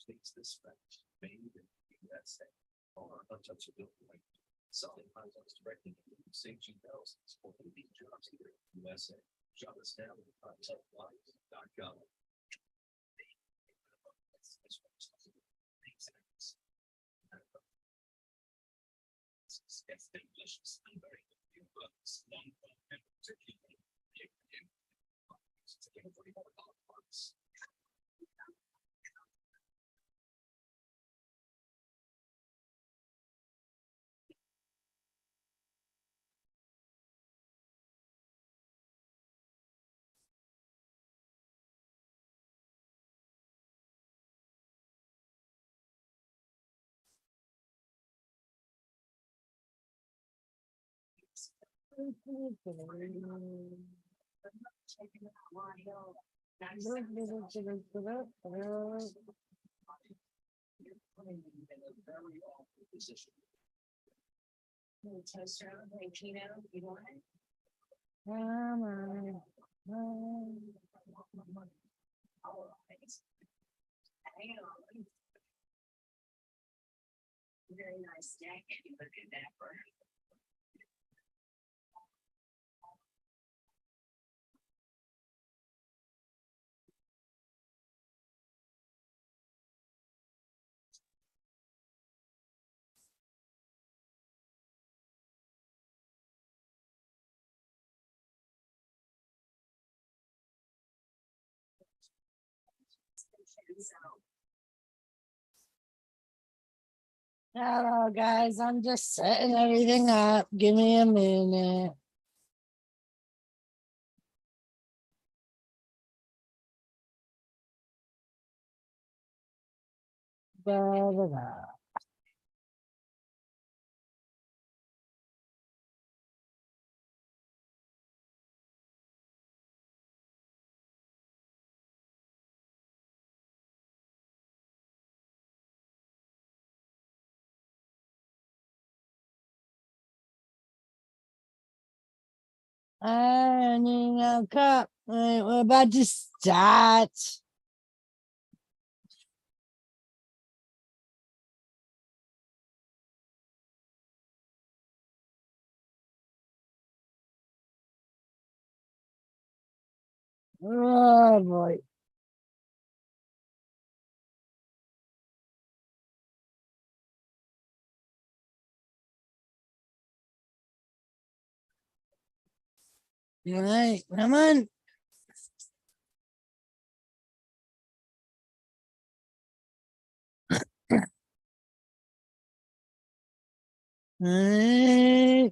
States this fact, made in the USA are untouchability rate. Selling items directly into the safety thousands for leading jobs here in the USA. Shop us down at untouchability.com. It's delicious and very good bucks. Long and particularly $44. Very nice day. You look at that for Hello, guys. I'm just setting everything up. Give me a minute. Da, da, da. I need a cup. Right, we're about to start. Oh boy. All right, come on. All right.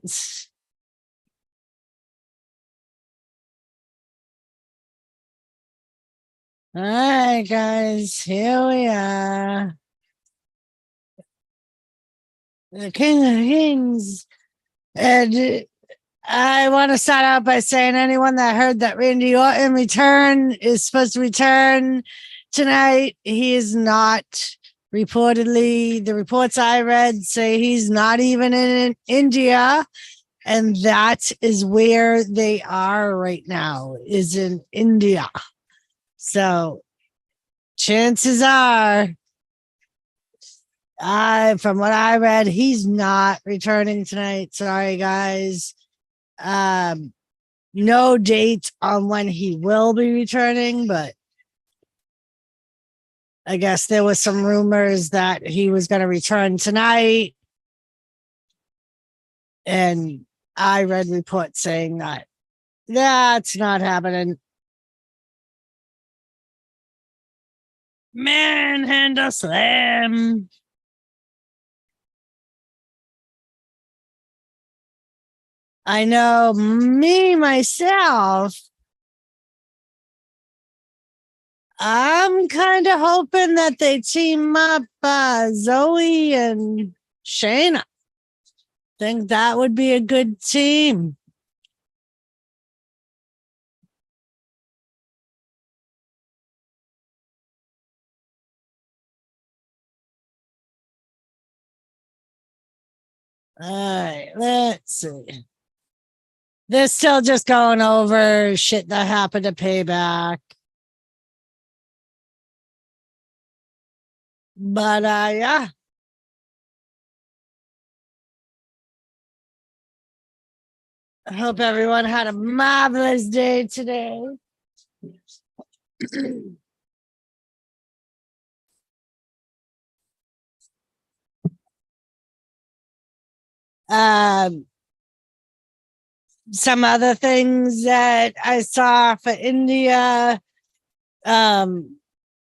All right, guys, here we are. The King of Kings. And I want to start out by saying anyone that heard that Randy Orton is supposed to return tonight, he is not. Reportedly, the reports I read say he's not even in India, and that is where they are right now, is in India. So chances are, from what I read, he's not returning tonight. Sorry, guys. No date on when he will be returning, but I guess there was some rumors that he was going to return tonight. And I read reports saying that that's not happening. Manhandle slam. I know myself. I'm kind of hoping that they team up Zoe and Shayna. Think that would be a good team. All right, let's see. They're still just going over shit that happened to Payback. But yeah. I hope everyone had a marvelous day today. um, some other things that I saw for India.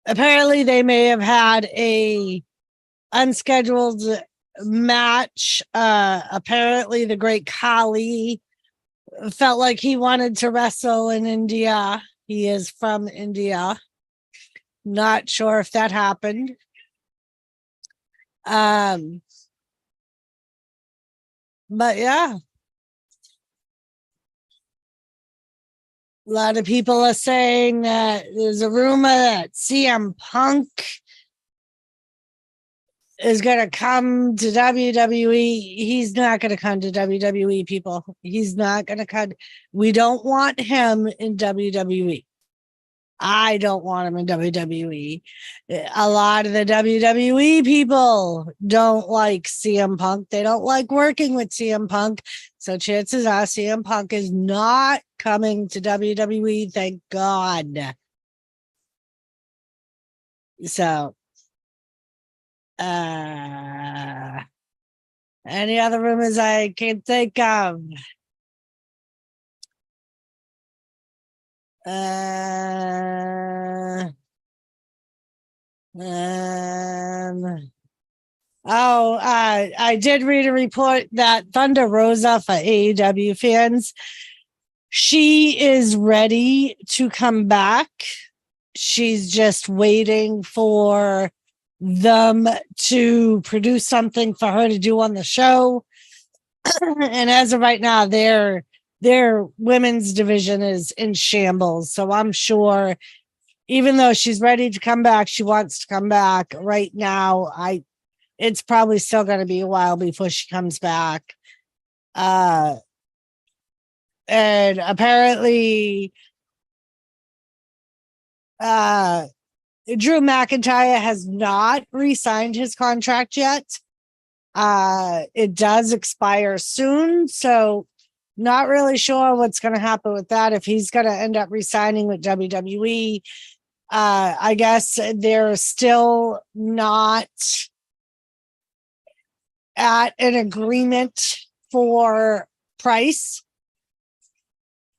Apparently they may have had a unscheduled match. Apparently the great Kali felt like he wanted to wrestle in India. He is from India. Not sure if that happened. But yeah. A lot of people are saying that there's a rumor that CM Punk is going to come to WWE. He's not going to come to WWE, people. He's not going to come. We don't want him in WWE. I don't want him in WWE. A lot of the WWE people don't like CM Punk. They don't like working with CM Punk. So chances are CM Punk is not coming to WWE. Thank God. So, any other rumors I can think of? I did read a report that Thunder Rosa, for AEW fans, she is ready to come back. She's just waiting for them to produce something for her to do on the show. And as of right now, their women's division is in shambles. So I'm sure, even though she's ready to come back, she wants to come back right now. It's probably still going to be a while before she comes back. And apparently, Drew McIntyre has not re-signed his contract yet. It does expire soon, so not really sure what's going to happen with that. If he's going to end up re-signing with WWE, I guess they're still not at an agreement for price.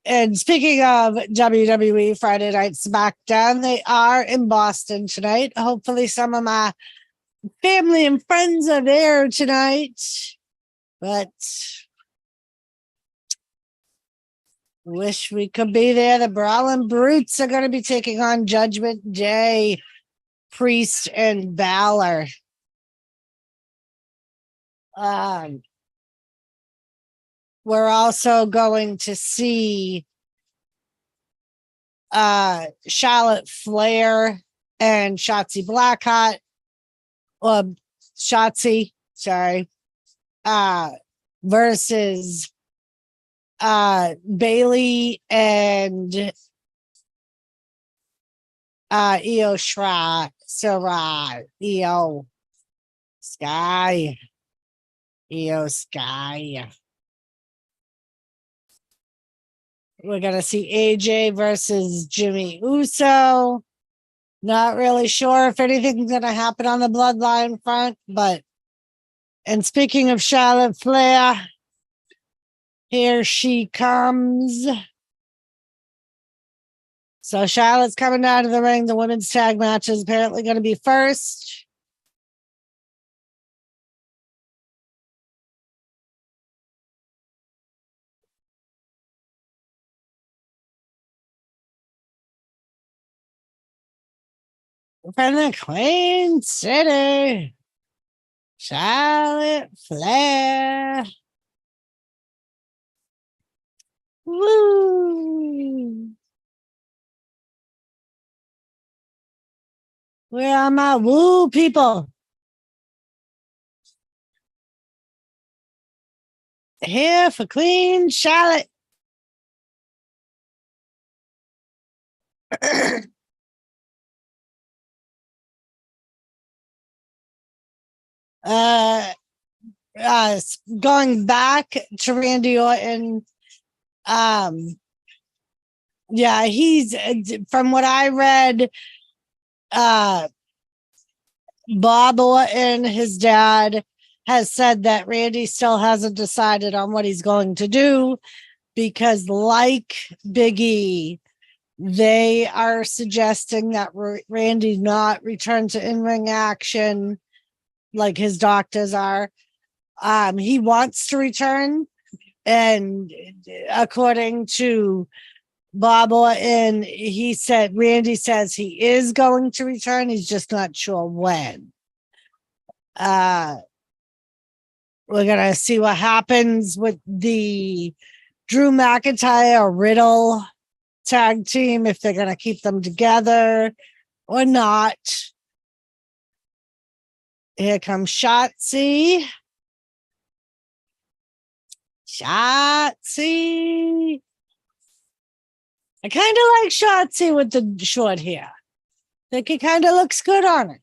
And speaking of WWE Friday Night SmackDown, they are in Boston tonight. Hopefully some of my family and friends are there tonight. But wish we could be there. The Brawling Brutes are going to be taking on Judgment Day, Priest, and Balor. We're also going to see Charlotte Flair and Shotzi Blackheart, or Shotzi, sorry, versus Bailey and Io Shirai, Io Sky, Io Sky. We're going to see AJ versus Jimmy Uso. Not really sure if anything's going to happen on the Bloodline front, but, and speaking of Charlotte Flair, here she comes. So Charlotte's coming down to the ring. The women's tag match is apparently going to be first. From the Queen City, Charlotte Flair. Woo! Where are my woo people? Here for Queen Charlotte. uh, going back to Randy Orton, yeah, he's from what I read, Bob Orton, his dad, has said that Randy still hasn't decided on what he's going to do because, like Biggie, they are suggesting that Randy not return to in-ring action like his doctors are. He wants to return, and according to Bob Orton, he said Randy says he is going to return. He's just not sure when. We're gonna see what happens with the Drew McIntyre Riddle tag team, if they're gonna keep them together or not. Here comes Shotzi. Shotzi. I kind of like Shotzi with the short hair. I think it kind of looks good on it.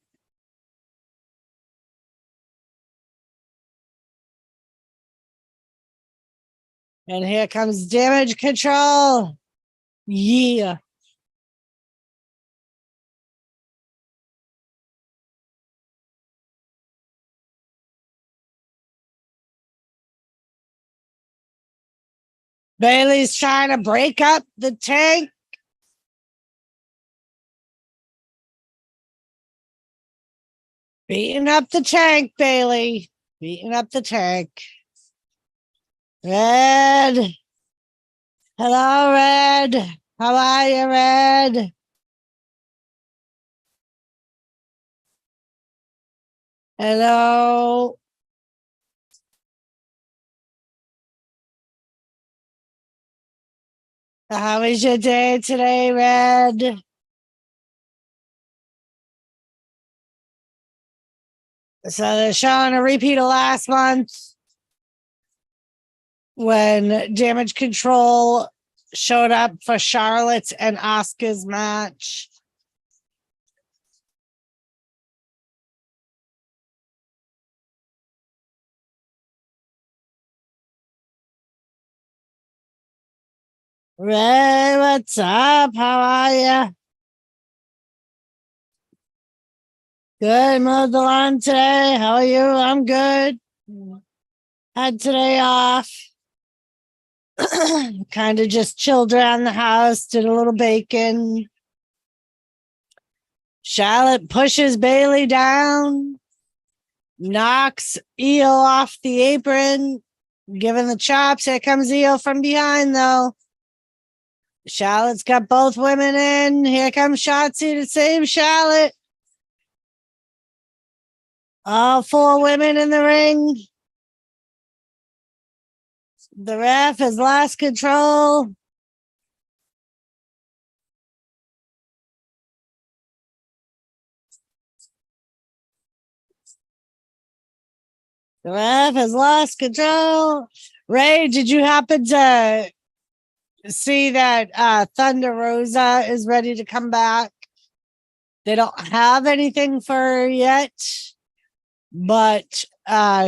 And here comes Damage Control. Yeah. Bailey's trying to break up the tank. Beating up the tank, Bailey. Beating up the tank. Red. Hello, Red. How are you, Red? Hello. How was your day today, Red? So they're showing a repeat of last month when Damage Control showed up for Charlotte and Asuka's match. Ray, what's up? How are you? Good, mowed the lawn today. How are you? I'm good. Had today off. Kind of just chilled around the house, did a little baking. Charlotte pushes Bailey down, knocks Io off the apron, giving the chops. Here comes Io from behind, though. Charlotte's got both women in. Here comes Shotzi to save Charlotte. All four women in the ring. The ref has lost control. The ref has lost control. Ray, did you happen to see that Thunder Rosa is ready to come back? They don't have anything for her yet, but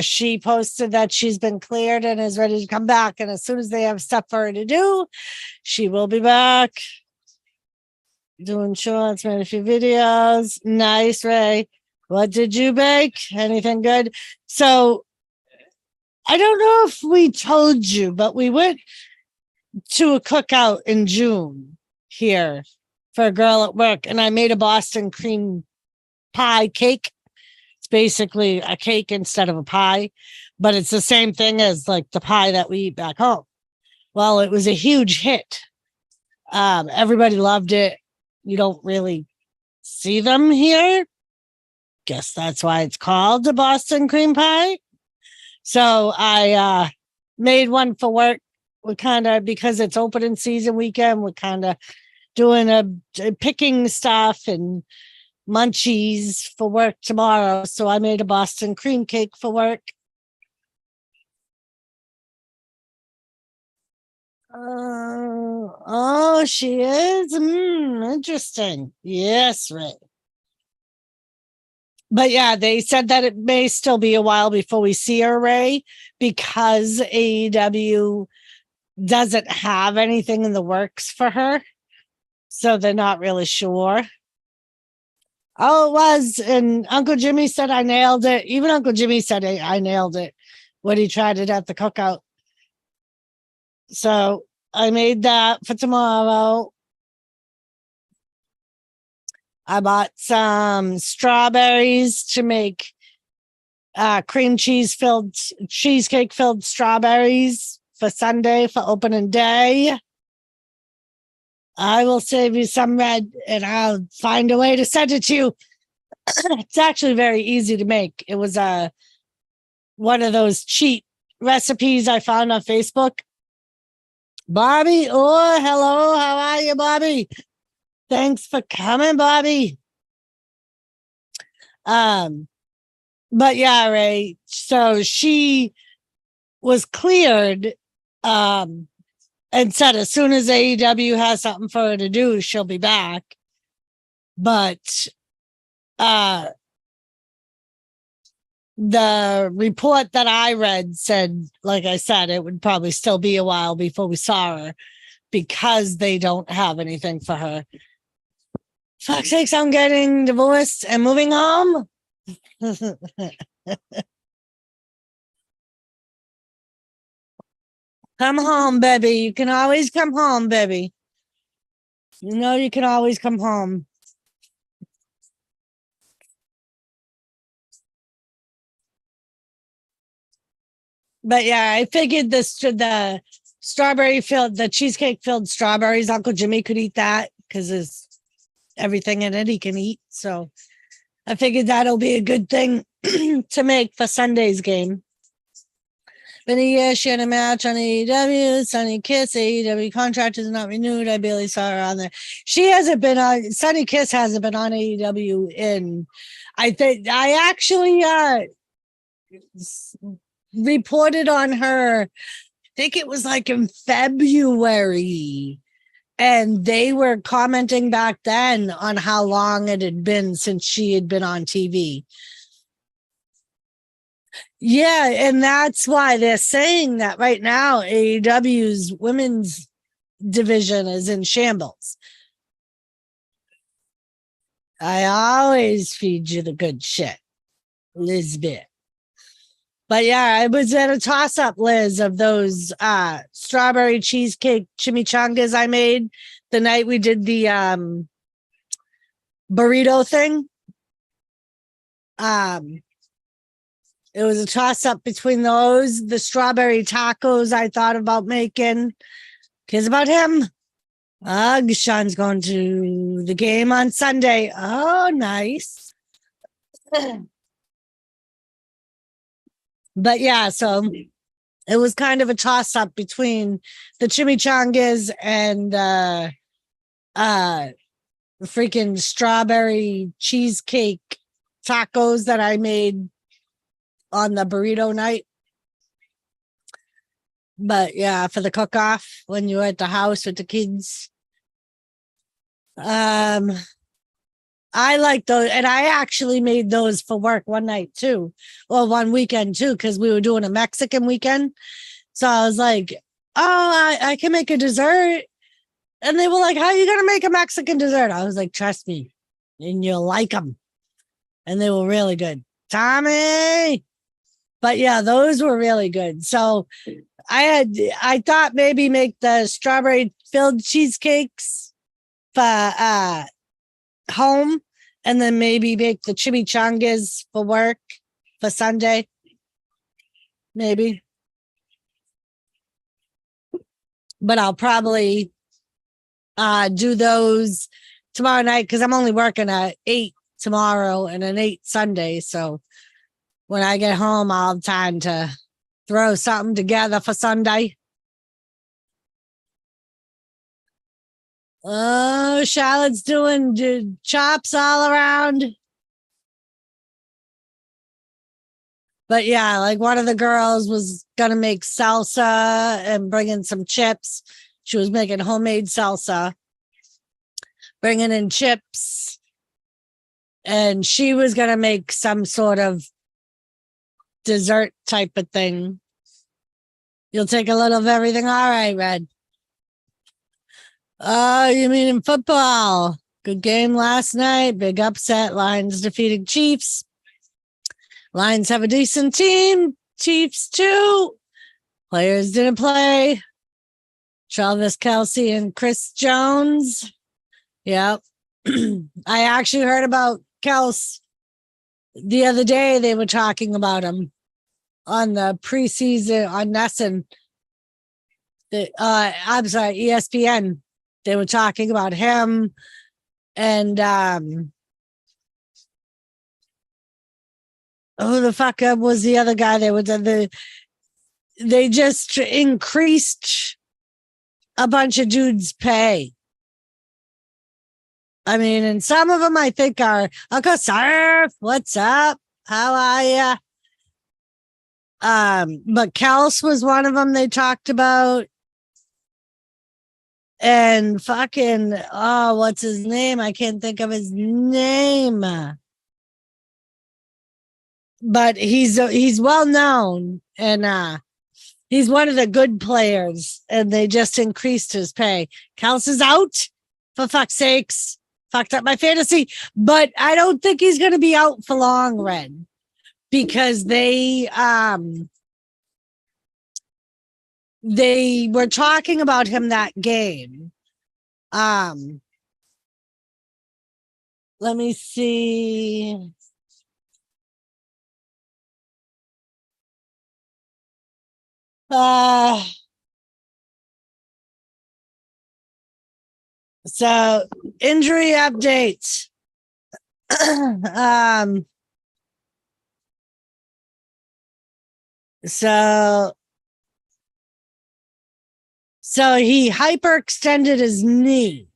she posted that she's been cleared and is ready to come back. And as soon as they have stuff for her to do, she will be back. Doing shorts, made a few videos. Nice, Ray. What did you bake? Anything good? So I don't know if we told you, but we went to a cookout in June here for a girl at work, and I made a Boston cream pie cake. It's basically a cake instead of a pie, but it's the same thing as like the pie that we eat back home. Well, it was a huge hit. Everybody loved it. You don't really see them here. Guess that's why it's called the Boston cream pie. So I made one for work. We're kind of, because it's opening season weekend, we're kind of doing a picking stuff and munchies for work tomorrow. So I made a Boston cream cake for work. Oh, she is? Interesting. Yes, Ray. But yeah, they said that it may still be a while before we see her, Ray, because AEW doesn't have anything in the works for her. So they're not really sure. Oh, it was. And Uncle Jimmy said I nailed it. Even Uncle Jimmy said I nailed it when he tried it at the cookout. So I made that for tomorrow. I bought some strawberries to make cream cheese filled cheesecake filled strawberries for Sunday for opening day. I will save you some, Red, and I'll find a way to send it to you. It's actually very easy to make. It was one of those cheat recipes I found on Facebook. Bobby, oh, hello. How are you, Bobby? Thanks for coming, Bobby. But yeah, Ray. So she was cleared, and said as soon as AEW has something for her to do, she'll be back. But the report that I read said, like I said, it would probably still be a while before we saw her because they don't have anything for her. Fuck's sakes, I'm getting divorced and moving home. Come home, baby. You can always come home, baby. You know you can always come home. But yeah, I figured the strawberry filled, the cheesecake filled strawberries, Uncle Jimmy could eat that because there's everything in it he can eat. So I figured that'll be a good thing to make for Sunday's game. Been a year, she had a match on AEW. Sunny Kiss, AEW contract is not renewed. I barely saw her on there. She hasn't been on, Sunny Kiss hasn't been on AEW in, I think, I actually reported on her, I think it was like in February. And they were commenting back then on how long it had been since she had been on TV. Yeah, and that's why they're saying that right now AEW's women's division is in shambles. I always feed you the good shit, Lisbeth. But yeah, I was at a toss-up, Liz, of those strawberry cheesecake chimichangas I made the night we did the burrito thing. It was a toss-up between those, the strawberry tacos I thought about making. Cares about him. Sean's going to the game on Sunday. Oh, nice. But yeah, so it was kind of a toss-up between the chimichangas and freaking strawberry cheesecake tacos that I made on the burrito night. But yeah, for the cook-off when you were at the house with the kids. I like those, and I actually made those for work one night too, or one weekend too, because we were doing a Mexican weekend. So I was like, oh, I can make a dessert. And they were like, how are you going to make a Mexican dessert? I was like, trust me, and you'll like them. And they were really good. Tommy! But yeah, those were really good. So I thought maybe make the strawberry filled cheesecakes for home, and then maybe make the chimichangas for work for Sunday. Maybe. But I'll probably do those tomorrow night because I'm only working at 8 tomorrow and an 8 Sunday. So when I get home, I'll have time to throw something together for Sunday. Oh, Charlotte's doing chops all around. But yeah, like one of the girls was going to make salsa and bring in some chips. She was making homemade salsa, bringing in chips and she was going to make some sort of dessert type of thing. You'll take a little of everything. All right, Red. You mean in football? Good game last night. Big upset. Lions defeating Chiefs. Lions have a decent team. Chiefs too. Players didn't play. Travis Kelce and Chris Jones. Yep. I actually heard about Kels the other day. They were talking about him on the preseason on Nesson. I'm sorry, ESPN. They were talking about him and who the fuck was the other guy? They just increased a bunch of dudes' pay. I mean, and some of them I think are Uncle Surf. What's up? How are ya? But Kels was one of them they talked about. And fucking, what's his name? I can't think of his name. But he's well known, and he's one of the good players, and they just increased his pay. Kels is out, for fuck's sakes. Fucked up my fantasy. But I don't think he's going to be out for long, Red. Because they were talking about him that game. Let me see. So injury updates. So he hyperextended his knee.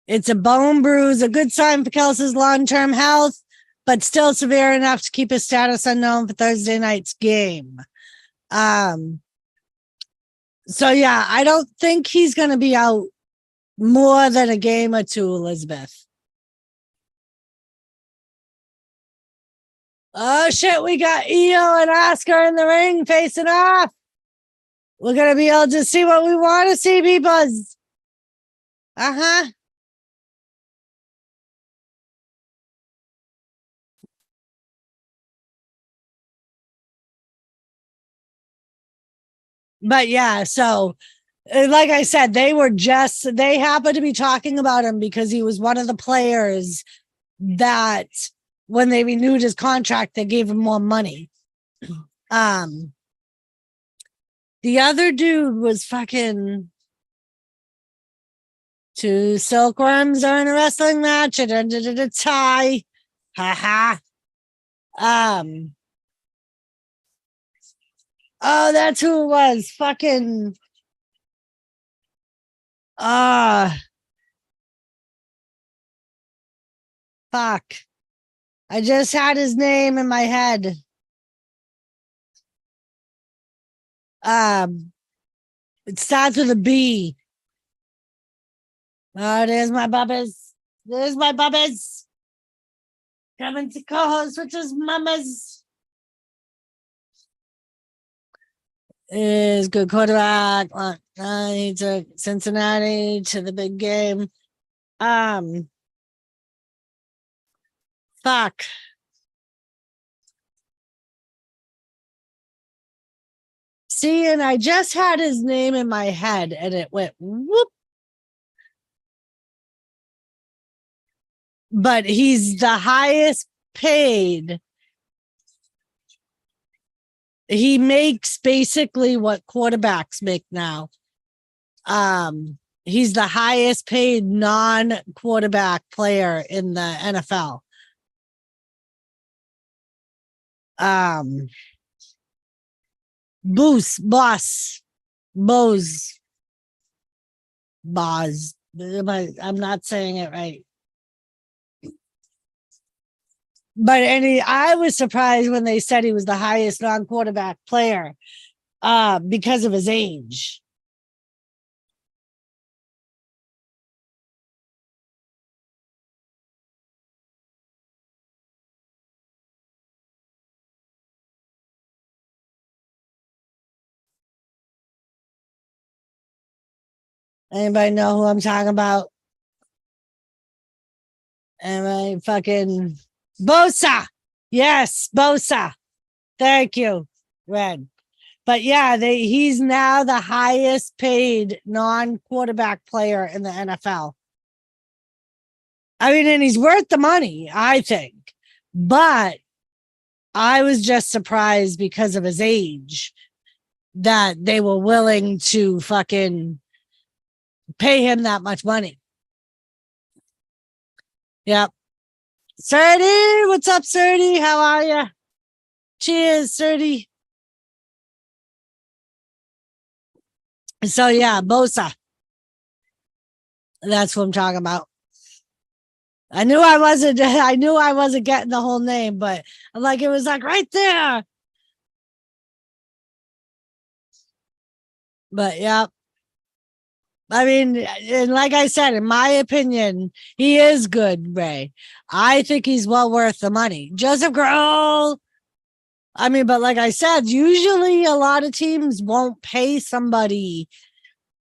It's a bone bruise, a good sign for Kelsey's long-term health, but still severe enough to keep his status unknown for Thursday night's game. So yeah, I don't think he's going to be out more than a game or two, Elizabeth. Oh shit, we got Io and Oscar in the ring facing off. We're going to be able to see what we want to see, peoples. Uh-huh. But yeah, so like I said, they happened to be talking about him because he was one of the players that when they renewed his contract, they gave him more money. The other dude was fucking two silkworms are in a wrestling match. It ended in a tie. Ha ha. Oh, that's who it was. Fucking. Fuck. I just had his name in my head. It starts with a B. Oh, there's my bubbas. There's my bubbas. Coming to co-host with his mamas. Is good quarterback. He took Cincinnati to the big game. Fuck. See, and I just had his name in my head and it went whoop. But he's the highest paid. He makes basically what quarterbacks make now. He's the highest paid non-quarterback player in the NFL. Boz. I'm not saying it right. But I was surprised when they said he was the highest non-quarterback player because of his age. Anybody know who I'm talking about? Am I fucking Bosa? Yes, Bosa. Thank you, Red. But yeah, he's now the highest paid non-quarterback player in the NFL. I mean, and he's worth the money, I think. But I was just surprised because of his age that they were willing to fucking pay him that much money. Yep. Serdy, what's up, Serdy? How are you? Cheers, Serdy. So yeah, Bosa. That's what I'm talking about. I knew I wasn't getting the whole name, but I'm like, it was like right there. But yeah. I mean, and like I said, in my opinion, he is good, Ray. I think he's well worth the money. Joseph Grohl. I mean, but like I said, usually a lot of teams won't pay somebody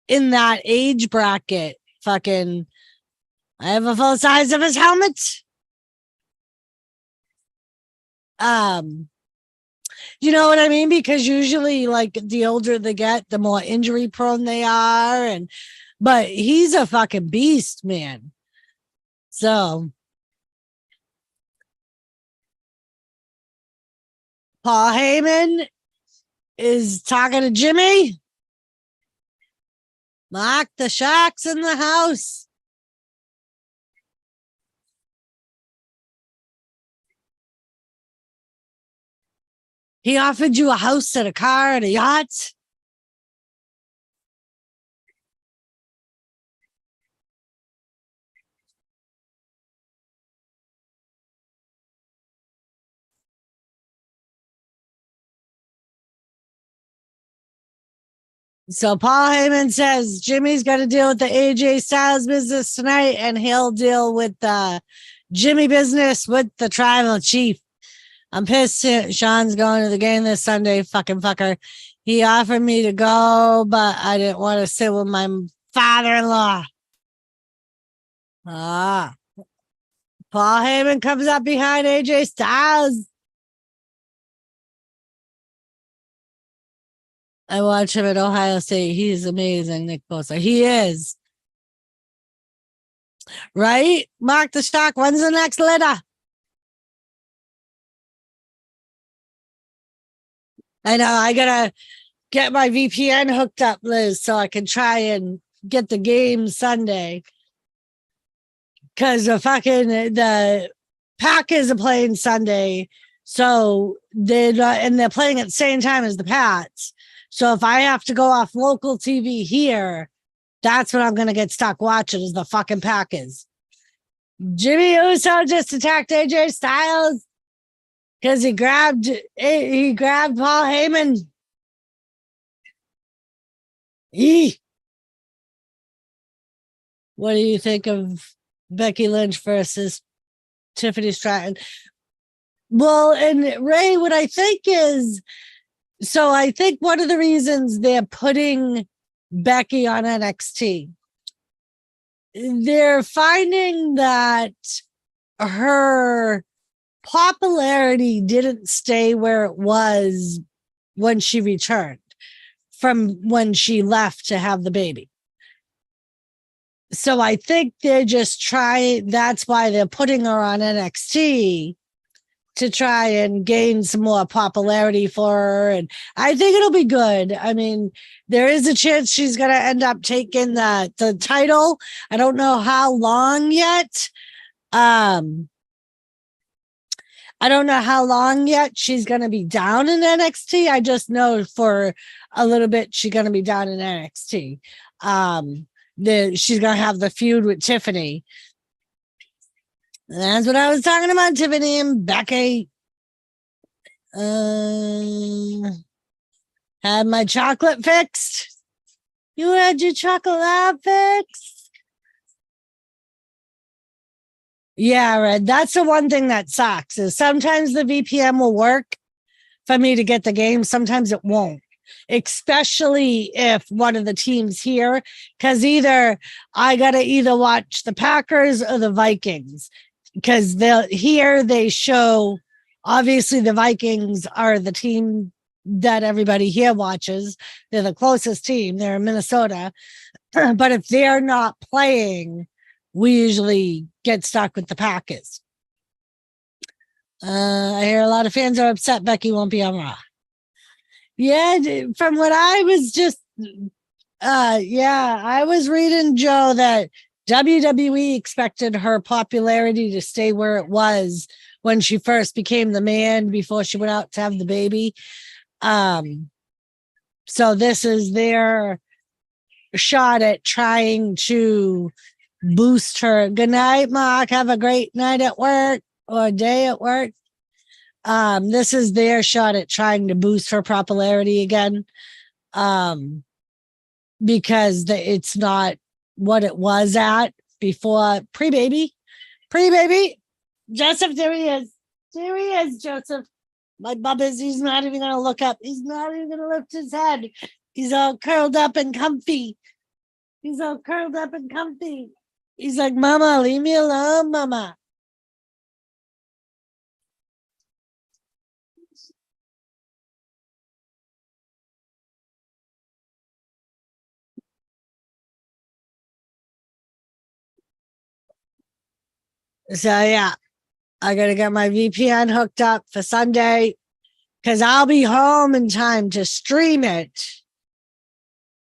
in that age bracket. Fucking, I have a full size of his helmet. You know what I mean? Because usually, like, the older they get, the more injury prone they are. But he's a fucking beast, man. So Paul Heyman is talking to Jimmy. Mark the Sharks in the house. He offered you a house and a car and a yacht. So Paul Heyman says Jimmy's got to deal with the AJ Styles business tonight, and he'll deal with the Jimmy business with the tribal chief. I'm pissed. Sean's going to the game this Sunday. Fucking fucker. He offered me to go, but I didn't want to sit with my father-in-law. Paul Heyman comes up behind AJ Styles. I watch him at Ohio State. He's amazing, Nick Bosa. He is. Right? Mark the Stock. When's the next letter? I know. I gotta get my VPN hooked up, Liz, so I can try and get the game Sunday. Because the Packers are playing Sunday, so they're playing at the same time as the Pats. So if I have to go off local TV here, that's what I'm gonna get stuck watching is the fucking Packers. Jimmy Uso just attacked AJ Styles because he grabbed Paul Heyman. What do you think of Becky Lynch versus Tiffany Stratton? Well, and Ray, what I think is, so I think one of the reasons they're putting Becky on NXT, they're finding that her popularity didn't stay where it was when she returned from when she left to have the baby. So I think they're just trying, that's why they're putting her on NXT to try and gain some more popularity for her. And I think it'll be good. I mean, there is a chance she's going to end up taking the title. I don't know how long yet. I don't know how long yet she's going to be down in NXT. I just know for a little bit she's going to be down in NXT. She's going to have the feud with Tiffany. And that's what I was talking about, Tiffany and Becky. Had my chocolate fixed. You had your chocolate fixed. Yeah, Red. That's the one thing that sucks is sometimes the VPN will work for me to get the game. Sometimes it won't. especially if one of the teams here, because I gotta either watch the Packers or the Vikings, because they show obviously the Vikings are the team that everybody here watches. They're the closest team. They're in Minnesota. But if they're not playing, we usually get stuck with the Packers. I hear a lot of fans are upset Becky won't be on Raw. Yeah, from what I was I was reading, Joe, that WWE expected her popularity to stay where it was when she first became the man before she went out to have the baby. So this is their shot at trying to boost her. Good night, Mark. Have a great night at work or day at work. This is their shot at trying to boost her popularity again. Because it's not what it was at before pre-baby. Joseph, there he is, Joseph. My bubba's, he's not even going to look up. He's not even going to lift his head. He's all curled up and comfy. He's like, Mama, leave me alone, Mama. So, yeah, I got to get my VPN hooked up for Sunday because I'll be home in time to stream it.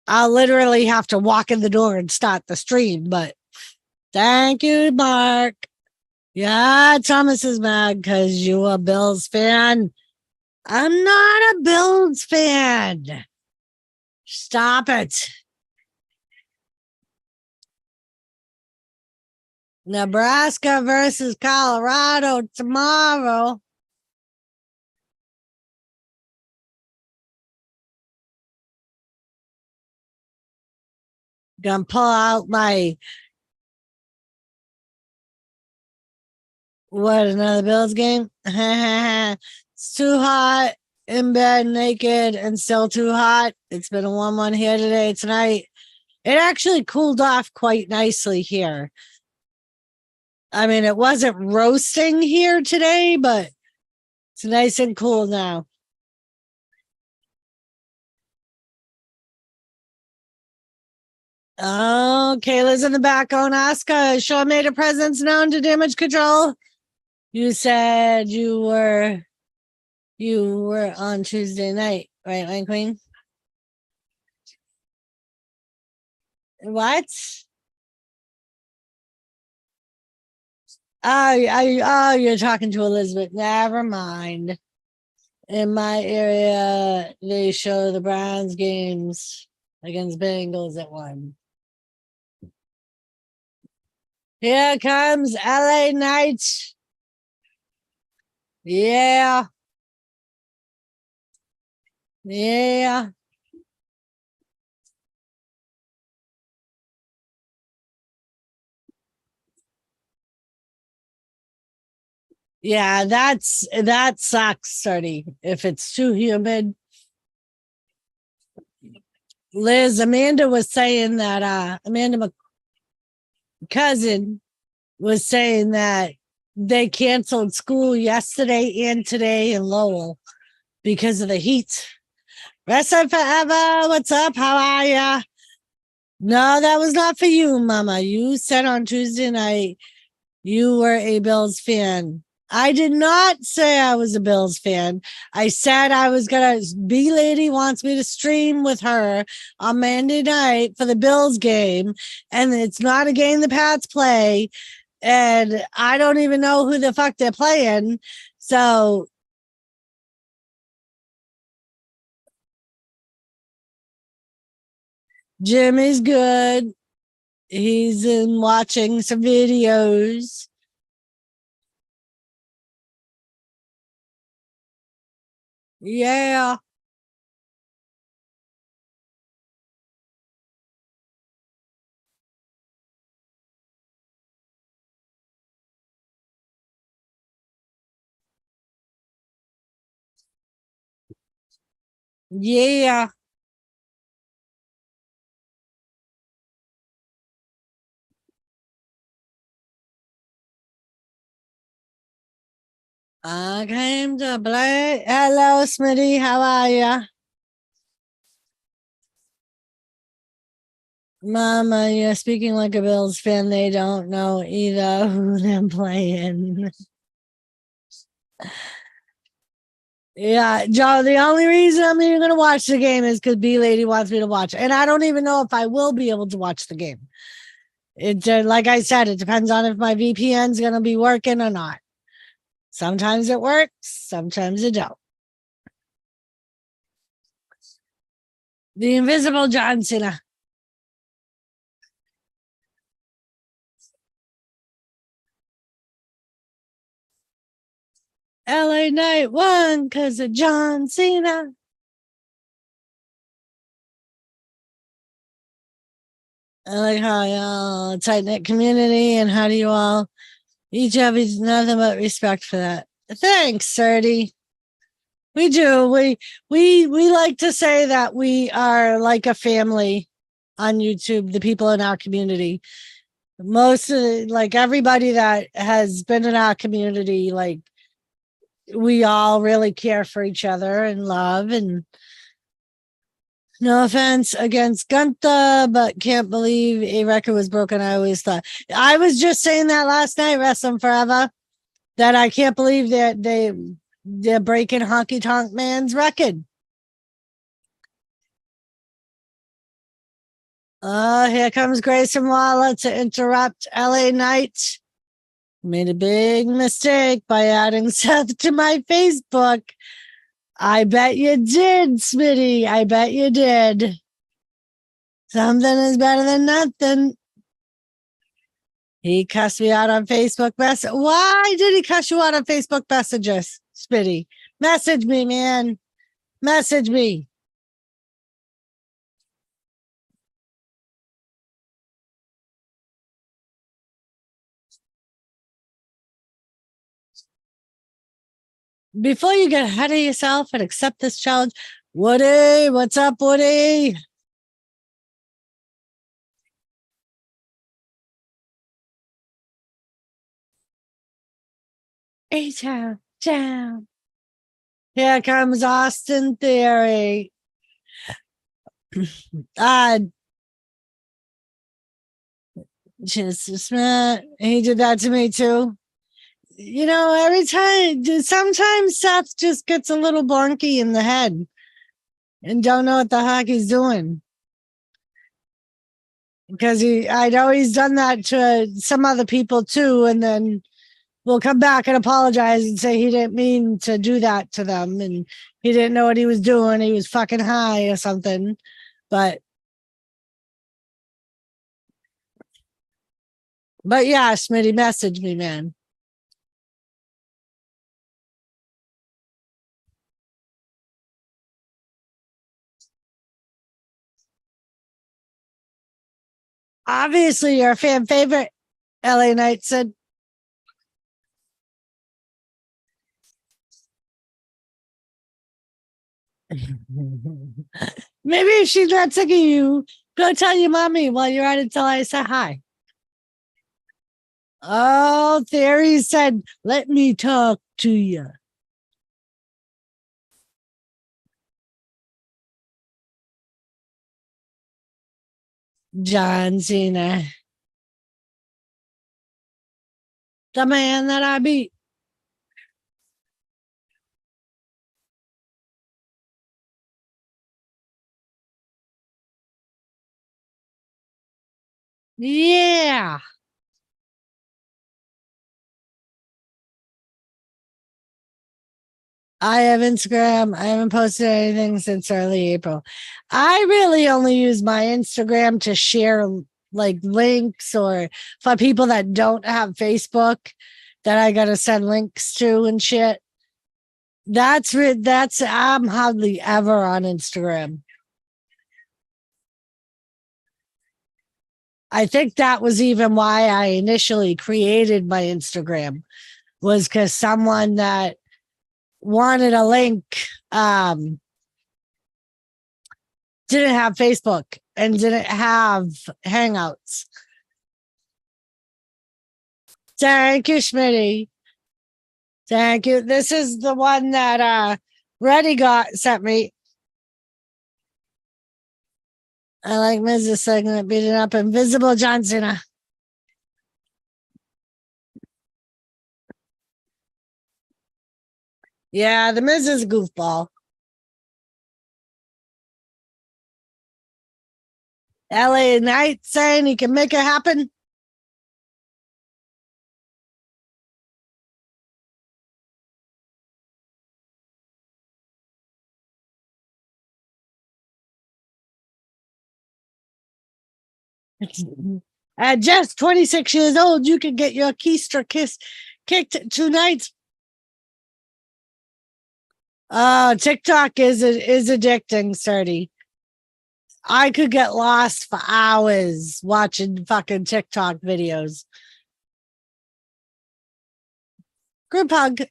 I'll literally have to walk in the door and start the stream, but thank you, Mark. Yeah, Thomas is mad because you're a Bills fan. I'm not a Bills fan. Stop it. Nebraska versus Colorado tomorrow. Gonna pull out my another Bills game? It's too hot in bed, naked, and still too hot. It's been a warm one here tonight. It actually cooled off quite nicely here. I mean, it wasn't roasting here today, but it's nice and cool now. Oh, Kayla's in the back going, Oscar, Shaw made a presence known to damage control. You said you were on Tuesday night, right, my queen? What? You're talking to Elizabeth. Never mind. In my area, they show the Browns games against Bengals at 1. Here comes LA Knight. Yeah. Yeah. Yeah, that sucks, Sonny. If it's too humid. Liz, Amanda was saying that Amanda cousin was saying that they canceled school yesterday and today in Lowell because of the heat. Rest of forever. What's up? How are ya? No, that was not for you, Mama. You said on Tuesday night you were a Bills fan. I did not say I was a Bills fan. I said I was gonna. B Lady wants me to stream with her on Monday night for the Bills game, and it's not a game the Pats play, and I don't even know who the fuck they're playing. So Jimmy's good. He's in watching some videos. Yeah. Yeah. I came to play. Hello, Smitty. How are ya? Mama, you're speaking like a Bills fan. They don't know either who they're playing. Yeah, Joe, the only reason I'm even going to watch the game is because B Lady wants me to watch. And I don't even know if I will be able to watch the game. It like I said, it depends on if my VPN's going to be working or not. Sometimes it works, sometimes it don't. The Invisible John Cena. LA Night won because of John Cena. I like how y'all tight knit community and how do you all each have nothing but respect for that. Thanks, Serdy. We do. We like to say that we are like a family on YouTube, the people in our community. Most of like everybody that has been in our community, like we all really care for each other and love. And no offense against Gunther, but can't believe a record was broken. I always thought I was just saying that last night, Wrestling Forever, that I can't believe that they're breaking Honky Tonk Man's record. Here comes Grayson Waller to interrupt LA Knight. Made a big mistake by adding Seth to my Facebook. I bet you did, Smitty. I bet you did. Something is better than nothing. He cussed me out on Facebook Messenger. Why did he cuss you out on Facebook Messages, Smitty? Message me, man. Message me. Before you get ahead of yourself and accept this challenge, Woody, what's up, Woody? A-Town, down. Here comes Austin Theory. Just he did that to me too. You know, every time, sometimes Seth just gets a little bonky in the head and don't know what the heck he's doing. Because I know he's done that to some other people too, and then we'll come back and apologize and say he didn't mean to do that to them and he didn't know what he was doing. He was fucking high or something. But yeah, Smitty, message me, man. Obviously, you're a fan favorite, LA Knight said. Maybe if she's not sick of you, go tell your mommy while you're at it till I say hi. Oh, Theory said, let me talk to you. John Cena. The man that I beat. Yeah. I have Instagram. I haven't posted anything since early April. I really only use my Instagram to share like links or for people that don't have Facebook that I got to send links to and shit. That's I'm hardly ever on Instagram. I think that was even why I initially created my Instagram was because someone that wanted a link didn't have Facebook and didn't have Hangouts. Thank you, Schmitty. Thank you. This is the one that Reddy sent me. I like Mrs. segment beating up Invisible John Cena. Yeah, the Miz is a goofball. LA Knight saying he can make it happen. At just 26 years old, you can get your keister kicked 2 nights. TikTok is addicting, Serty. I could get lost for hours watching fucking TikTok videos. Group hug.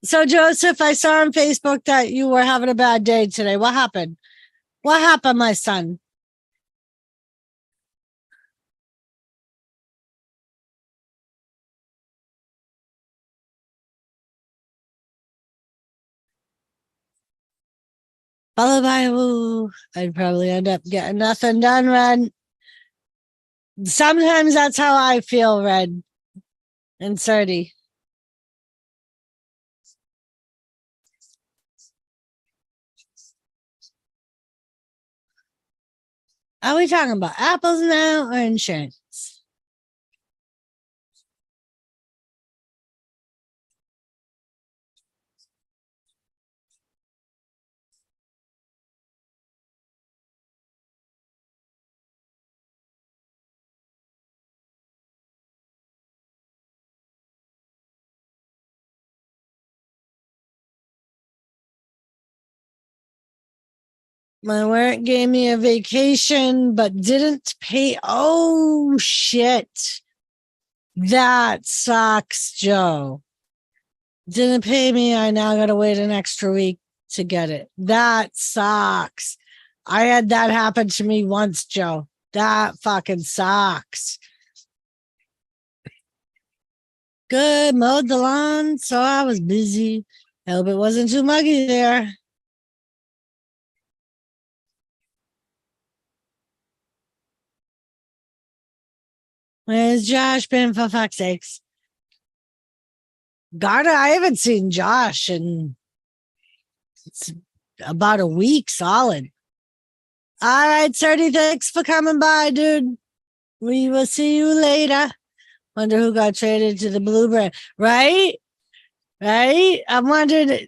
So, Joseph, I saw on Facebook that you were having a bad day today. What happened? What happened, my son? Followed by a woo. I'd probably end up getting nothing done, Red. Sometimes that's how I feel, Red and Serty. Are we talking about apples now or insurance? My work gave me a vacation, but didn't pay. Oh, shit. That sucks, Joe. Didn't pay me. I now got to wait an extra week to get it. That sucks. I had that happen to me once, Joe. That fucking sucks. Good. Mowed the lawn, so I was busy. I hope it wasn't too muggy there. Where's Josh been, for fuck's sakes? God, I haven't seen Josh in it's about a week solid. All right, 30, thanks for coming by, dude. We will see you later. Wonder who got traded to the Blue Brand. Right? I'm wondering,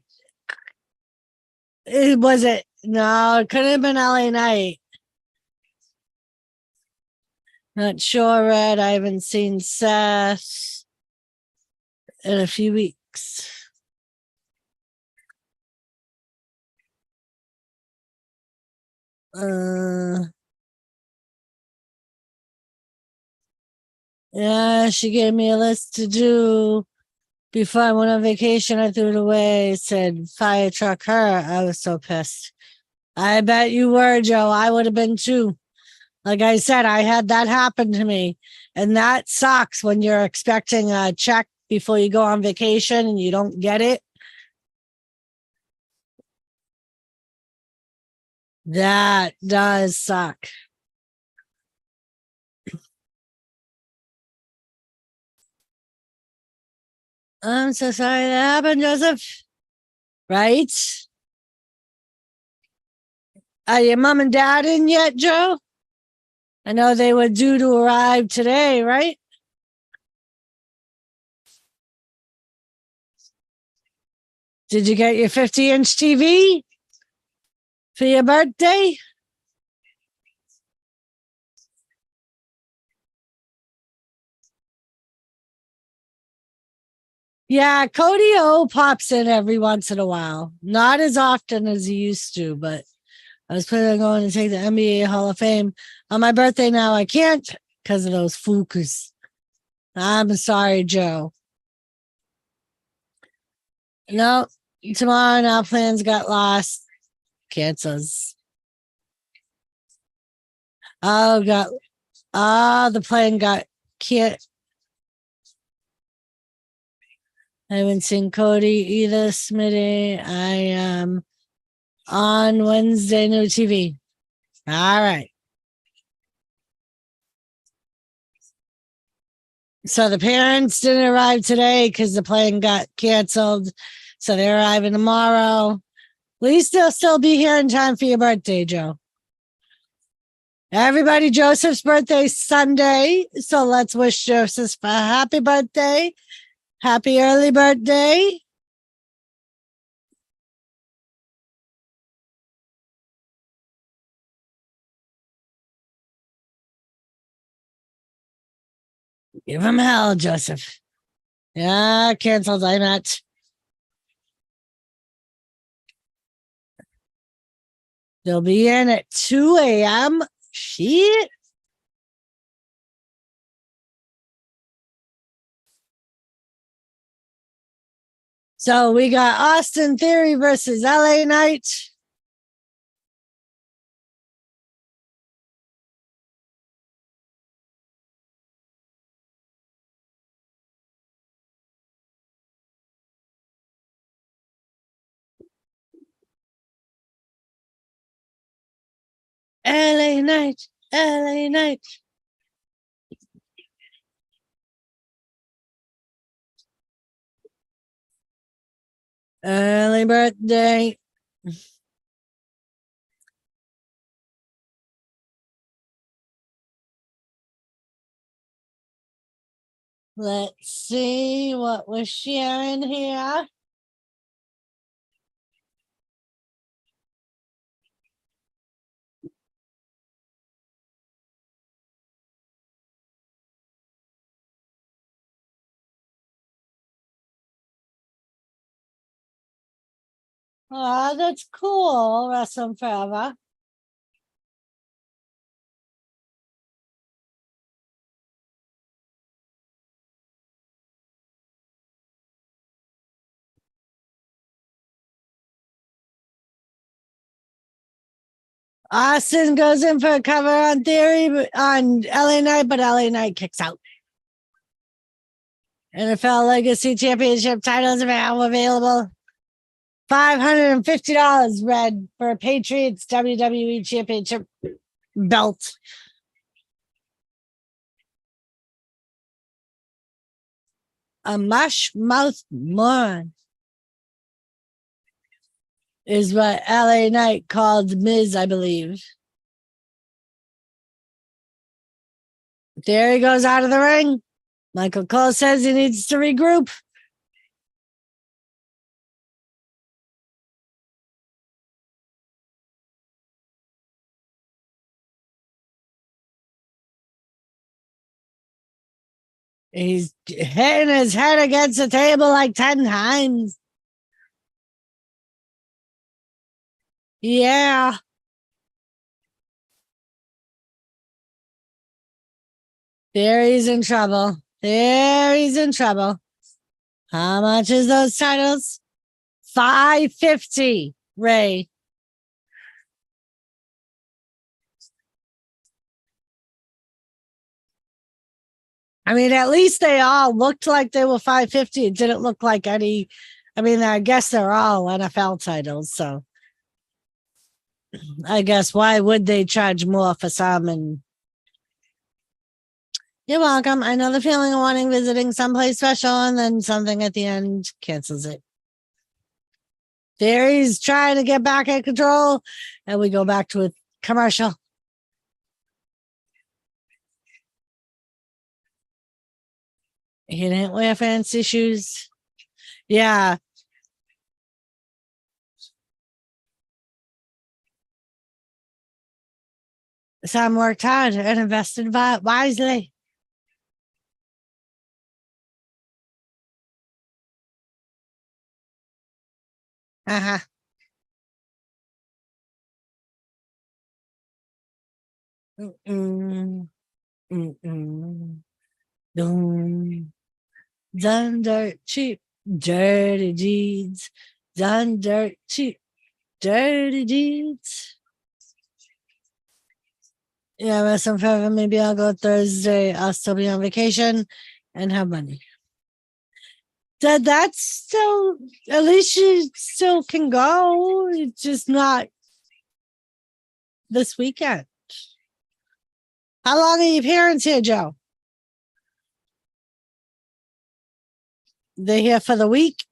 was it? No, it couldn't have been LA Knight. Not sure, Red. I haven't seen Seth in a few weeks. Yeah, she gave me a list to do before I went on vacation. I threw it away. It said fire truck her. I was so pissed. I bet you were, Joe. I would have been too. Like I said, I had that happen to me. And that sucks when you're expecting a check before you go on vacation and you don't get it. That does suck. I'm so sorry that happened, Joseph. Right? Are your mom and dad in yet, Joe? I know they were due to arrive today, right? Did you get your 50-inch TV for your birthday? Yeah, Cody O pops in every once in a while. Not as often as he used to, but I was planning on going to take the NBA Hall of Fame on my birthday. Now I can't because of those flukas. I'm sorry, Joe. No, tomorrow now plans got lost. cancels. Oh, the plane got can't. I haven't seen Cody either, Smitty. I am on Wednesday, new TV. All right. So the parents didn't arrive today because the plane got canceled. So they're arriving tomorrow. At least they'll still be here in time for your birthday, Joe. Everybody, Joseph's birthday Sunday. So let's wish Joseph a happy birthday. Happy early birthday. Give him hell, Joseph. Yeah, canceled. I'm at. They'll be in at 2 a.m. Shit. So we got Austin Theory versus LA Knight. LA Knight, LA Knight. Early birthday. Let's see what we're sharing here. Oh, that's cool. Wrestling forever. Austin goes in for a cover on Theory on LA Knight, but LA Knight kicks out. NFL Legacy Championship titles are now available. $550 red for a Patriots WWE Championship belt. A mush mouth moron is what LA Knight called Miz, I believe. There he goes out of the ring. Michael Cole says he needs to regroup. He's hitting his head against the table like 10 times. Yeah. There he's in trouble. There he's in trouble. How much is those titles? $550, Ray. I mean, at least they all looked like they were $550. It didn't look like any. I mean, I guess they're all NFL titles, so I guess why would they charge more for some? And you're welcome. I know the feeling of wanting visiting someplace special and then something at the end cancels it. There he's trying to get back in control, and we go back to a commercial. He didn't wear fancy shoes. Yeah. Sam worked hard and invested wisely. Uh-huh. Mm-mm. Mm-mm. Done dirt cheap. Dirty deeds. Done dirt cheap. Dirty deeds. Yeah, rest on forever. Maybe I'll go Thursday. I'll still be on vacation and have money. That's still, at least you still can go. It's just not this weekend. How long are your parents here, Joe? They're here for the week?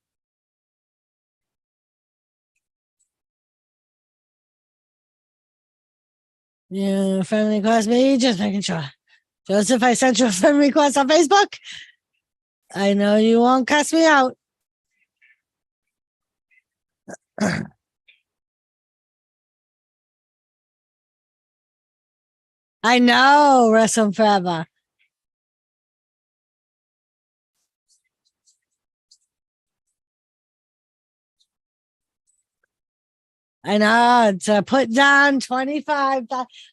Yeah, friend request me, just making sure. Joseph, I sent you a friend request on Facebook. I know you won't cuss me out. I know, wrestle forever. I know, to put down 25.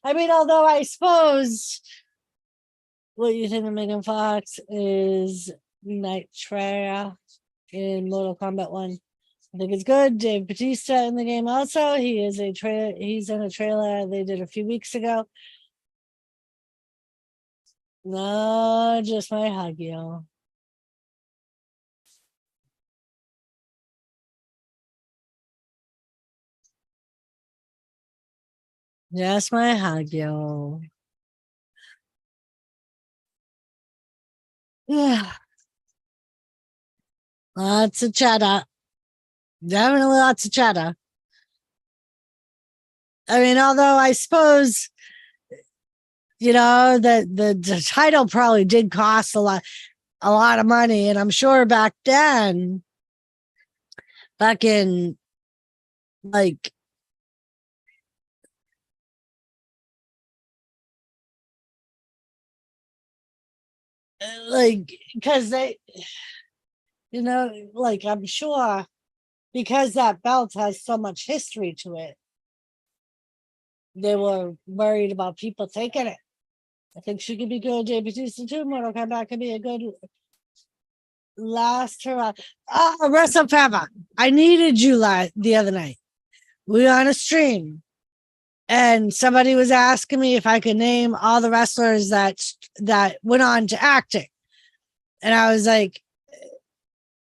I mean, although I suppose what you think of Megan Fox is Nitria in Mortal Kombat 1. I think it's good. Dave Bautista in the game also. He is he's in a trailer they did a few weeks ago. No, just my hug, yo. Just my hug, yo. Yeah. Lots of chatter. Definitely lots of chatter. I mean, although I suppose, you know, that the title probably did cost a lot of money. And I'm sure back then, back in like because they, you know, like I'm sure because that belt has so much history to it, they were worried about people taking it. I think she could be good. JP Batista too. Mortal Kombat could be a good last hurrah. Wrestle forever. I needed you the other night. We were on a stream, and somebody was asking me if I could name all the wrestlers that went on to acting, and I was like,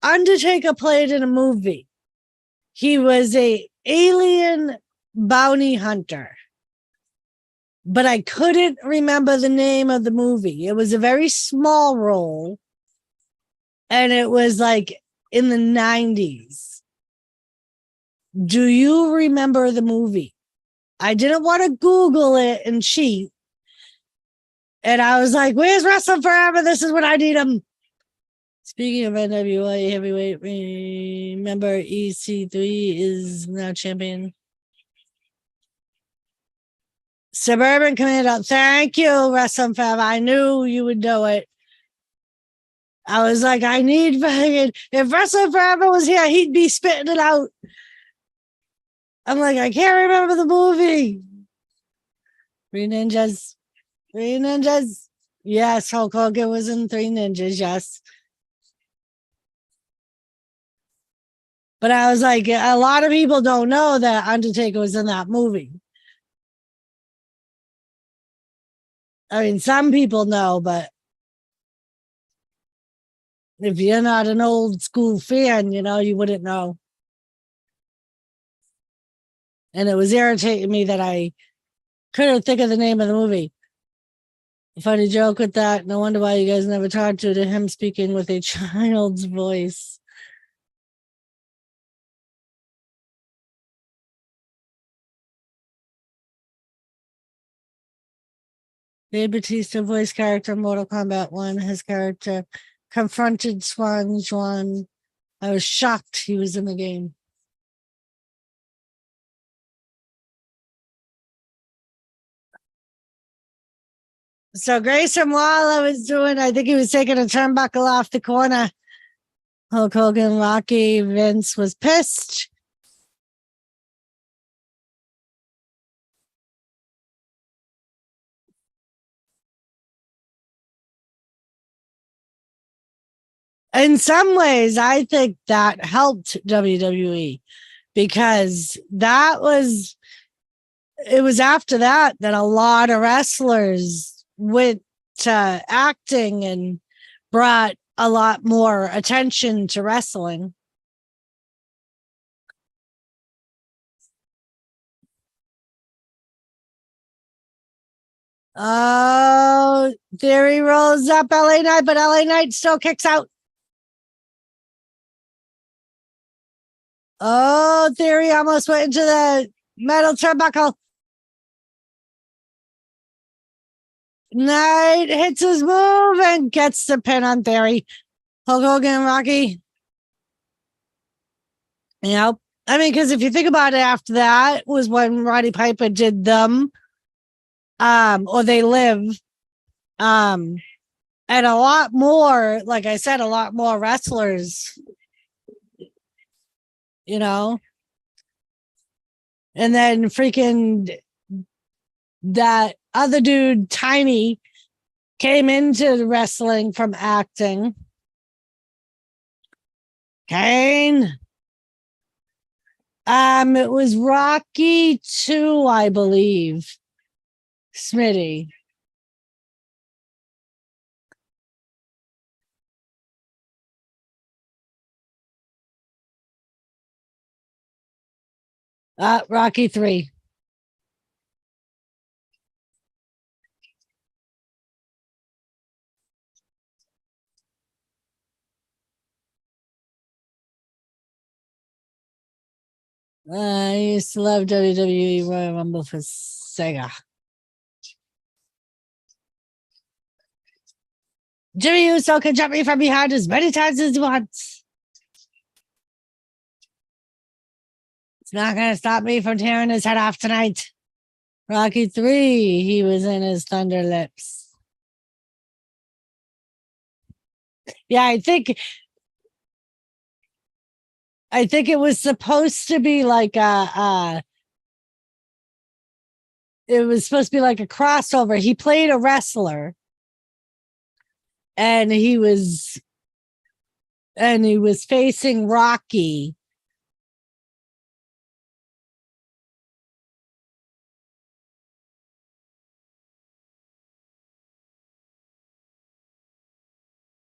Undertaker played in a movie. He was a alien bounty hunter, but I couldn't remember the name of the movie. It was a very small role, and it was like in the 90s. Do you remember the movie? I didn't want to Google it and cheat. And I was like, where's Wrestling Forever? This is what I need him. Speaking of NWA heavyweight, remember EC3 is now champion. Suburban Commando. Thank you, Wrestling Forever. I knew you would know it. I was like, I need fucking, if Wrestling Forever was here, he'd be spitting it out. I'm like, I can't remember the movie. Three Ninjas. Yes, Hulk Hogan was in Three Ninjas, yes. But I was like, a lot of people don't know that Undertaker was in that movie. I mean, some people know, but if you're not an old school fan, you know, you wouldn't know. And it was irritating me that I couldn't think of the name of the movie. Funny joke with that. No wonder why you guys never talked to him speaking with a child's voice. Dave Bautista voice character Mortal Kombat 1. His character confronted Swan Juan. I was shocked he was in the game. So Grayson Waller was doing, I think he was taking a turnbuckle off the corner. Hulk Hogan, Rocky, Vince was pissed. In some ways, I think that helped WWE because it was after that a lot of wrestlers went to acting and brought a lot more attention to wrestling. Oh, Theory rolls up LA Knight, but LA Knight still kicks out. Oh, Theory almost went into the metal turnbuckle. Knight hits his move and gets the pin on Theory. Hulk Hogan, Rocky. Yep. I mean, because if you think about it, after that was when Roddy Piper did them, or They Live, and a lot more, like I said, a lot more wrestlers, you know, and then freaking that other dude, Tiny, came into wrestling from acting. Kane. It was Rocky 2, I believe. Smitty. Rocky 3. I used to love WWE Royal Rumble for Sega. Jimmy Uso can jump me from behind as many times as he wants. It's not going to stop me from tearing his head off tonight. Rocky 3, he was in his Thunder Lips. Yeah, I think it was supposed to be like it was supposed to be like a crossover. He played a wrestler and he was facing Rocky.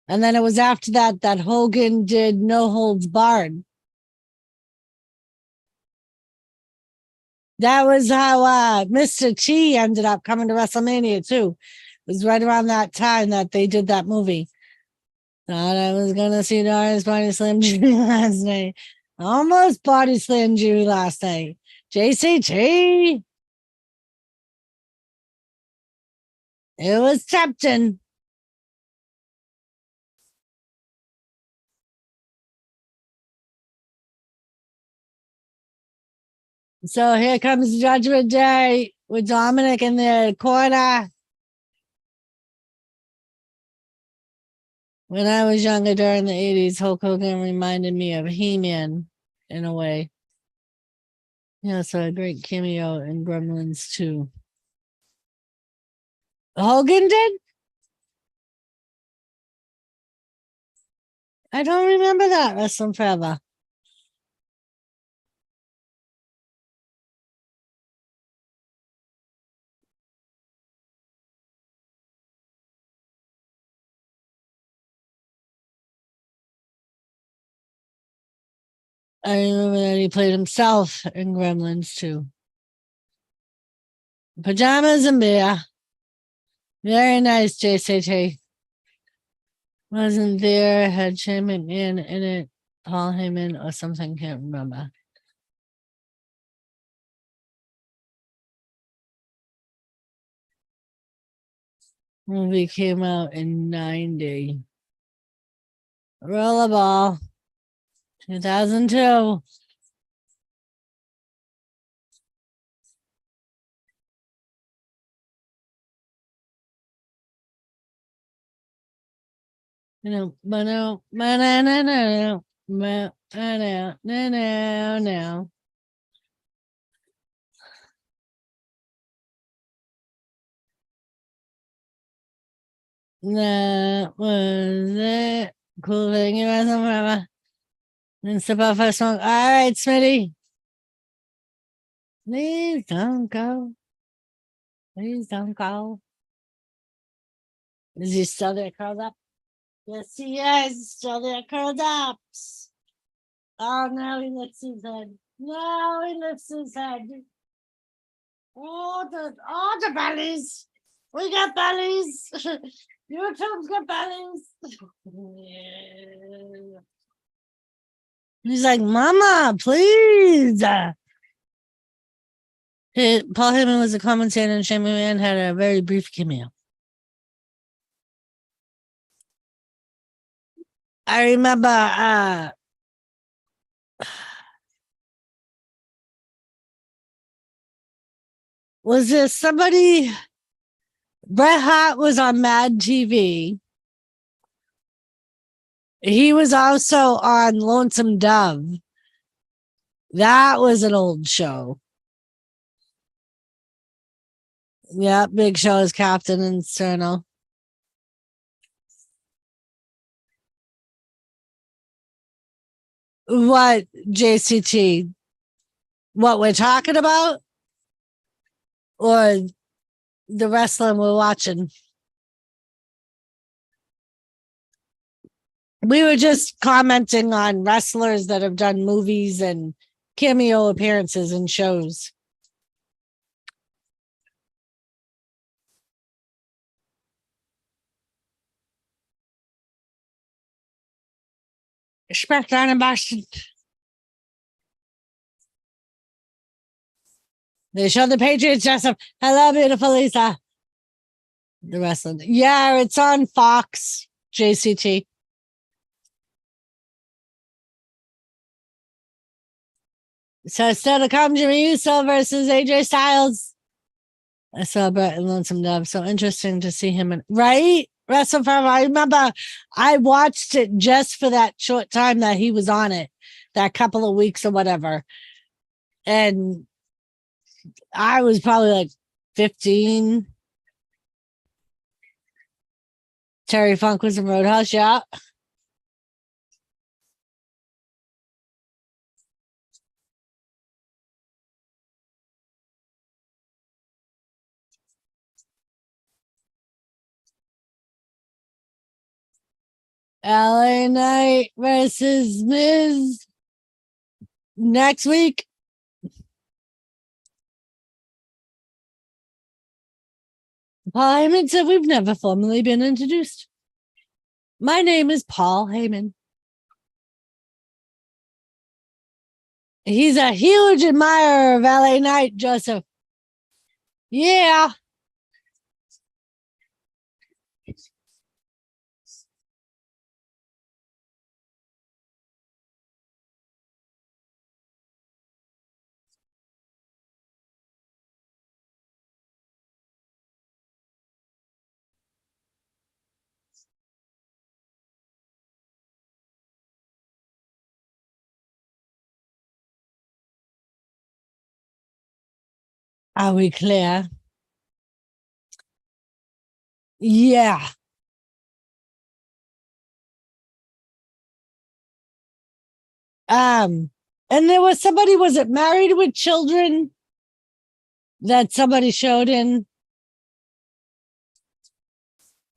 And then it was after that Hogan did No Holds Barred. That was how Mr. T ended up coming to WrestleMania too. It was right around that time that they did that movie. Thought I was gonna see Darius body slam Jimmy last night. Almost body slammed Jimmy last night. JCT. It was tempting. So here comes Judgment Day with Dominic in the corner. When I was younger during the 80s, Hulk Hogan reminded me of He-Man in a way. Yeah, so a great cameo in Gremlins 2. Hogan did? I don't remember that Wrestling Forever. I remember that he played himself in Gremlins 2. Pajamas and beer. Very nice, JCT. Wasn't there, had Shane McMahon in it, Paul Heyman or something, can't remember. Movie came out in 90. Rollerball. 2002. No. That was it. Cool thing you guys forever. And step out for a song. All right, Smitty. Please don't go. Please don't go. Is he still there curled up? Yes, he is still there curled up. Oh, now he lifts his head. Now he lifts his head. Oh, the bellies. We got bellies. YouTube's got bellies. Yeah. He's like, Mama, please. Paul Heyman was a commentator and Shane McMahon had a very brief cameo. I remember was there somebody? Bret Hart was on Mad TV. He was also on Lonesome Dove. That was an old show. Yeah, Big Show is Captain Inferno. What, JCT? What we're talking about? Or the wrestling we're watching? We were just commenting on wrestlers that have done movies and cameo appearances in shows. Smackdown in Boston. They show the Patriots dress up. Hello, beautiful Lisa. The wrestling. Yeah, it's on Fox, JCT. So still to come, Jimmy Uso versus AJ Styles. I saw Brett and Lonesome Dove. So interesting to see him. Right? Wrestle Forever. I remember I watched it just for that short time that he was on it, that couple of weeks or whatever. And I was probably like 15. Terry Funk was in Roadhouse, yeah. LA Knight versus Miz next week. Paul Heyman said we've never formally been introduced. My name is Paul Heyman. He's a huge admirer of LA Knight, Joseph. Yeah. Are we clear? Yeah. And there was somebody, was it Married with Children that somebody showed in?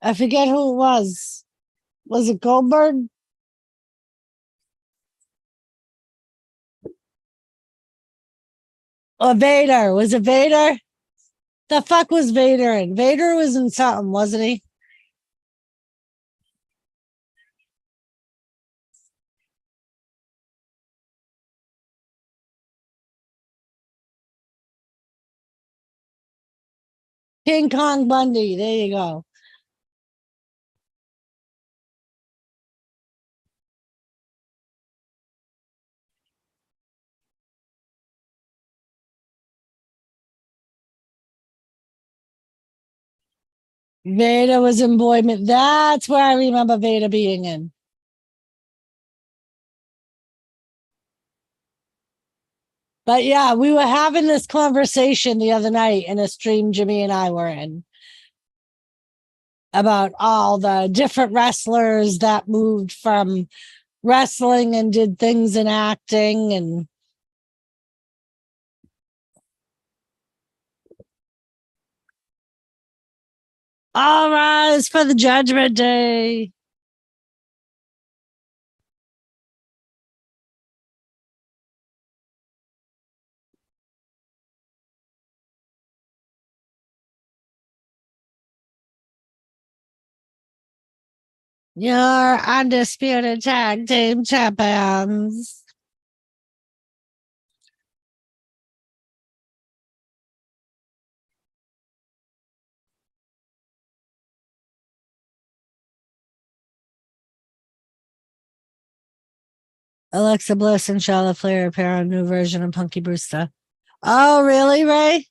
I forget who it was. Was it Goldberg? Or Vader? Was it Vader? The fuck was Vader in? Vader was in something, wasn't he? King Kong Bundy. There you go. Vader was in Boyman. That's where I remember Vader being in. But yeah, we were having this conversation the other night in a stream Jimmy and I were in about all the different wrestlers that moved from wrestling and did things in acting. And All rise for the judgment day. Your undisputed tag team champions. Alexa Bliss and Charlotte Flair appear on a new version of Punky Brewster. Oh, really, Ray?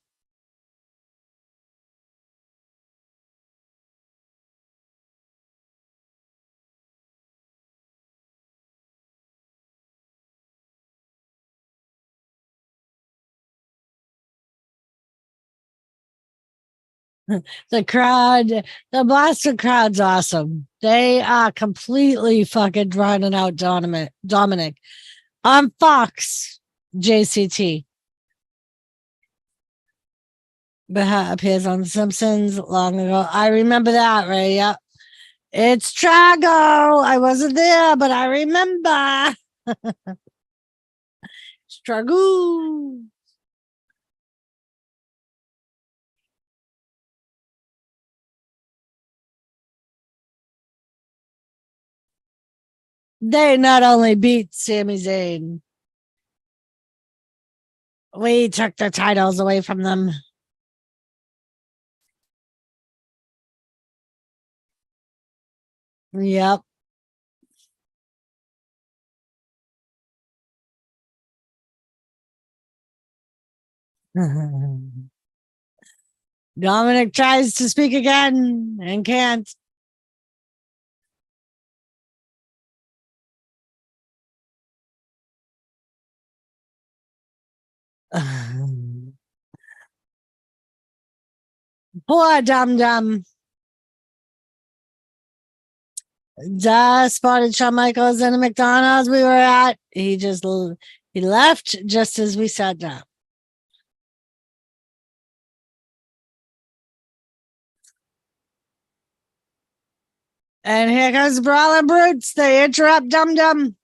The crowd, the Boston crowd's awesome. They are completely fucking drowning out Dominic on Fox JCT. But appears on The Simpsons long ago. I remember that, Ray. Yep. It's Trago. I wasn't there, but I remember. Trago. They not only beat Sami Zayn, we took the titles away from them. Yep. Dominic tries to speak again and can't. Poor Dum Dum. Just spotted Shawn Michaels in a McDonald's we were at. He left just as we sat down. And here comes Brawling Brutes. They interrupt Dum Dum.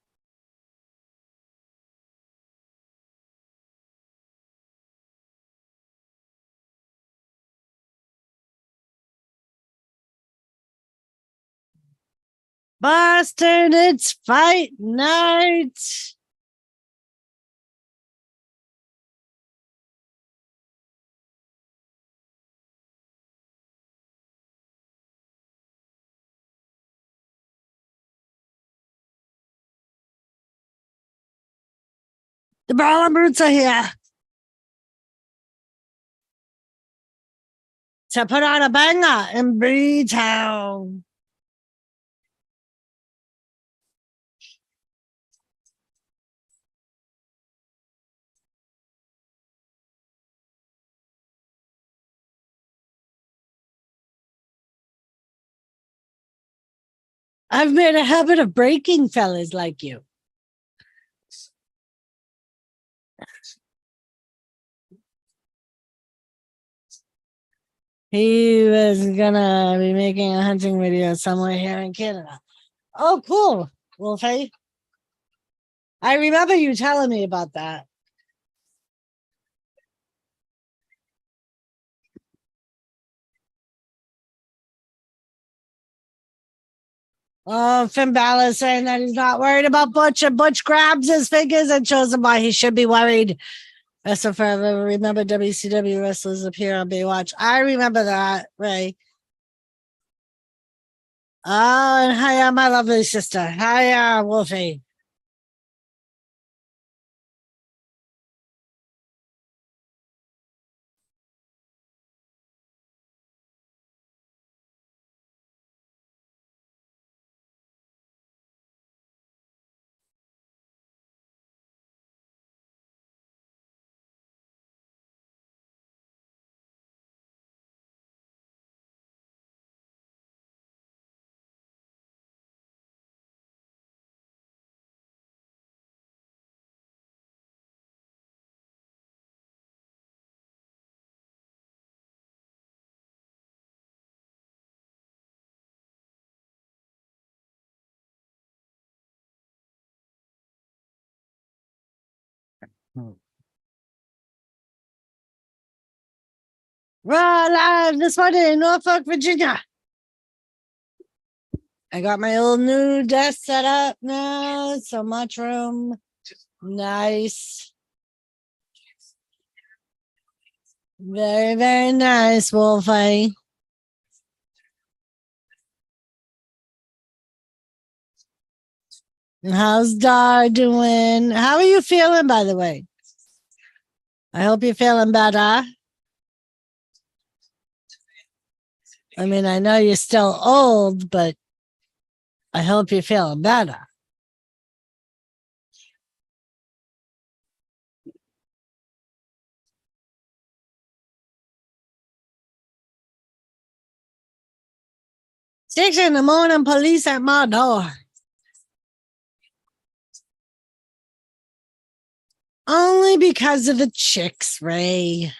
Boston, it's fight night. The Brawling Brutes are here to put on a banger in B-Town. I've made a habit of breaking fellas like you. He was gonna be making a hunting video somewhere here in Canada. Oh, cool. Wolfie. I remember you telling me about that. Oh, Finn Balor saying that he's not worried about Butch, and Butch grabs his fingers and shows him why he should be worried. Best of forever. Remember WCW wrestlers appear on Baywatch. I remember that, Ray. Oh, and hiya, my lovely sister. Hiya, Wolfie. Raw live this morning in Norfolk, Virginia. I got my old new desk set up now. So much room. Nice. Very, very nice, Wolfie. How's Dar doing? How are you feeling, by the way? I hope you're feeling better. I mean, I know you're still old, but I hope you're feeling better. Six in the morning, police at my door. Only because of the chicks, Ray.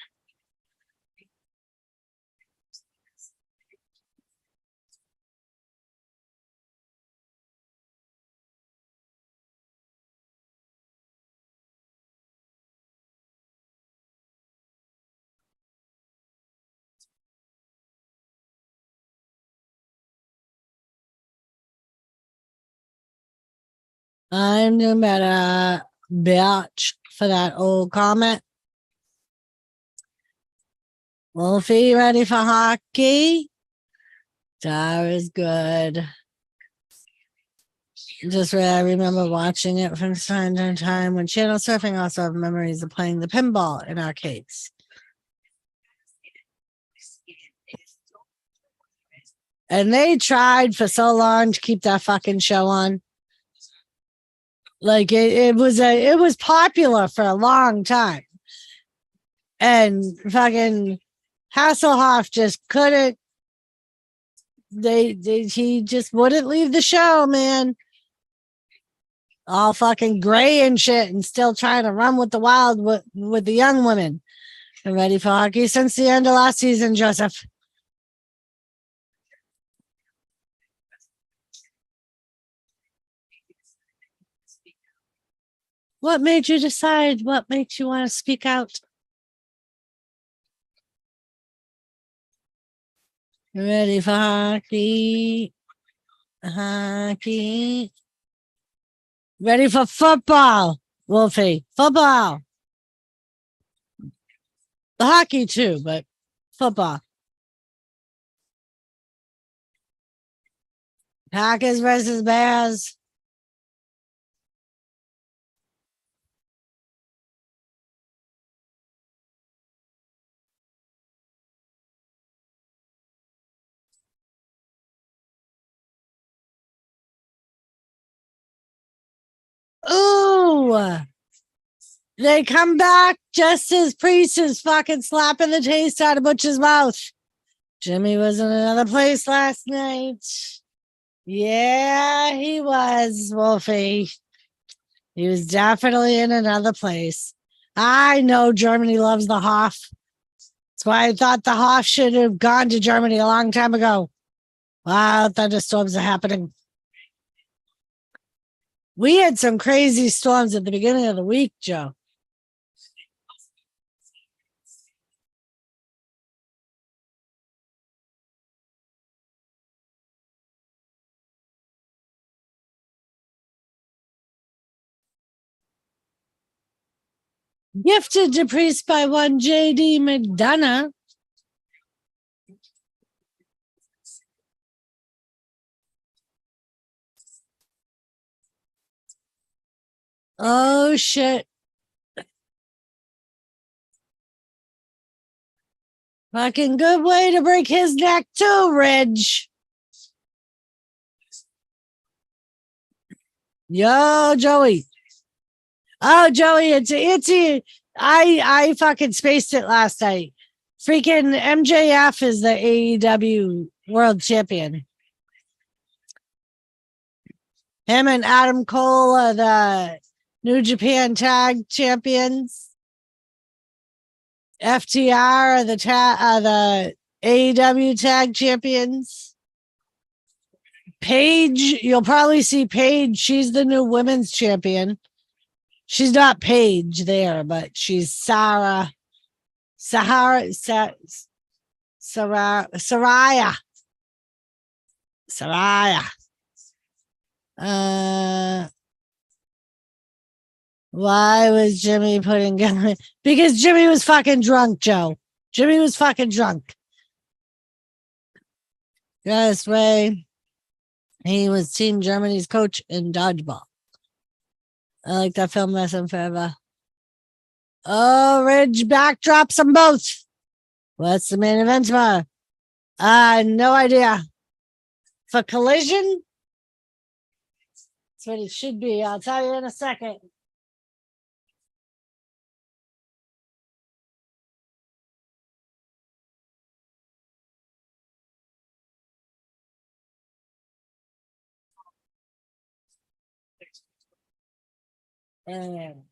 I'm doing better, bitch, for that old comment. Wolfie, ready for hockey? Dara's good. Just I remember watching it from time to time when channel surfing. Also have memories of playing the pinball in arcades. And they tried for so long to keep that fucking show on. Like it was popular for a long time. And fucking Hasselhoff just couldn't. He just wouldn't leave the show, man. All fucking gray and shit, and still trying to run with the wild with the young women. I'm ready for hockey since the end of last season, Joseph. What made you decide? What makes you want to speak out? Ready for hockey. Hockey. Ready for football, Wolfie. Football. The hockey too, but football. Packers versus Bears. Ooh. They come back just as Priest is fucking slapping the taste out of Butch's mouth. Jimmy was in another place last night. Yeah, he was, Wolfie. He was definitely in another place. I know Germany loves the Hoff. That's why I thought the Hoff should have gone to Germany a long time ago. Wow, thunderstorms are happening. We had some crazy storms at the beginning of the week, Joe. Gifted to Priest by one JD McDonough. Oh, shit. Fucking good way to break his neck too, Ridge. Yo, Joey. Oh, Joey, it's I fucking spaced it last night. Freaking MJF is the AEW world champion. Him and Adam Cole are the New Japan tag champions. FTR are the AEW tag champions. Paige, you'll probably see Paige. She's the new women's champion. She's not Paige there, but she's Sarah. Saraya. Why was Jimmy putting because Jimmy was fucking drunk, Joe. Jimmy was fucking drunk. This way, he was Team Germany's coach in dodgeball. I like that film lesson forever. Oh, Ridge backdrops them both. What's the main event tomorrow? No idea. For Collision? That's what it should be. I'll tell you in a second. And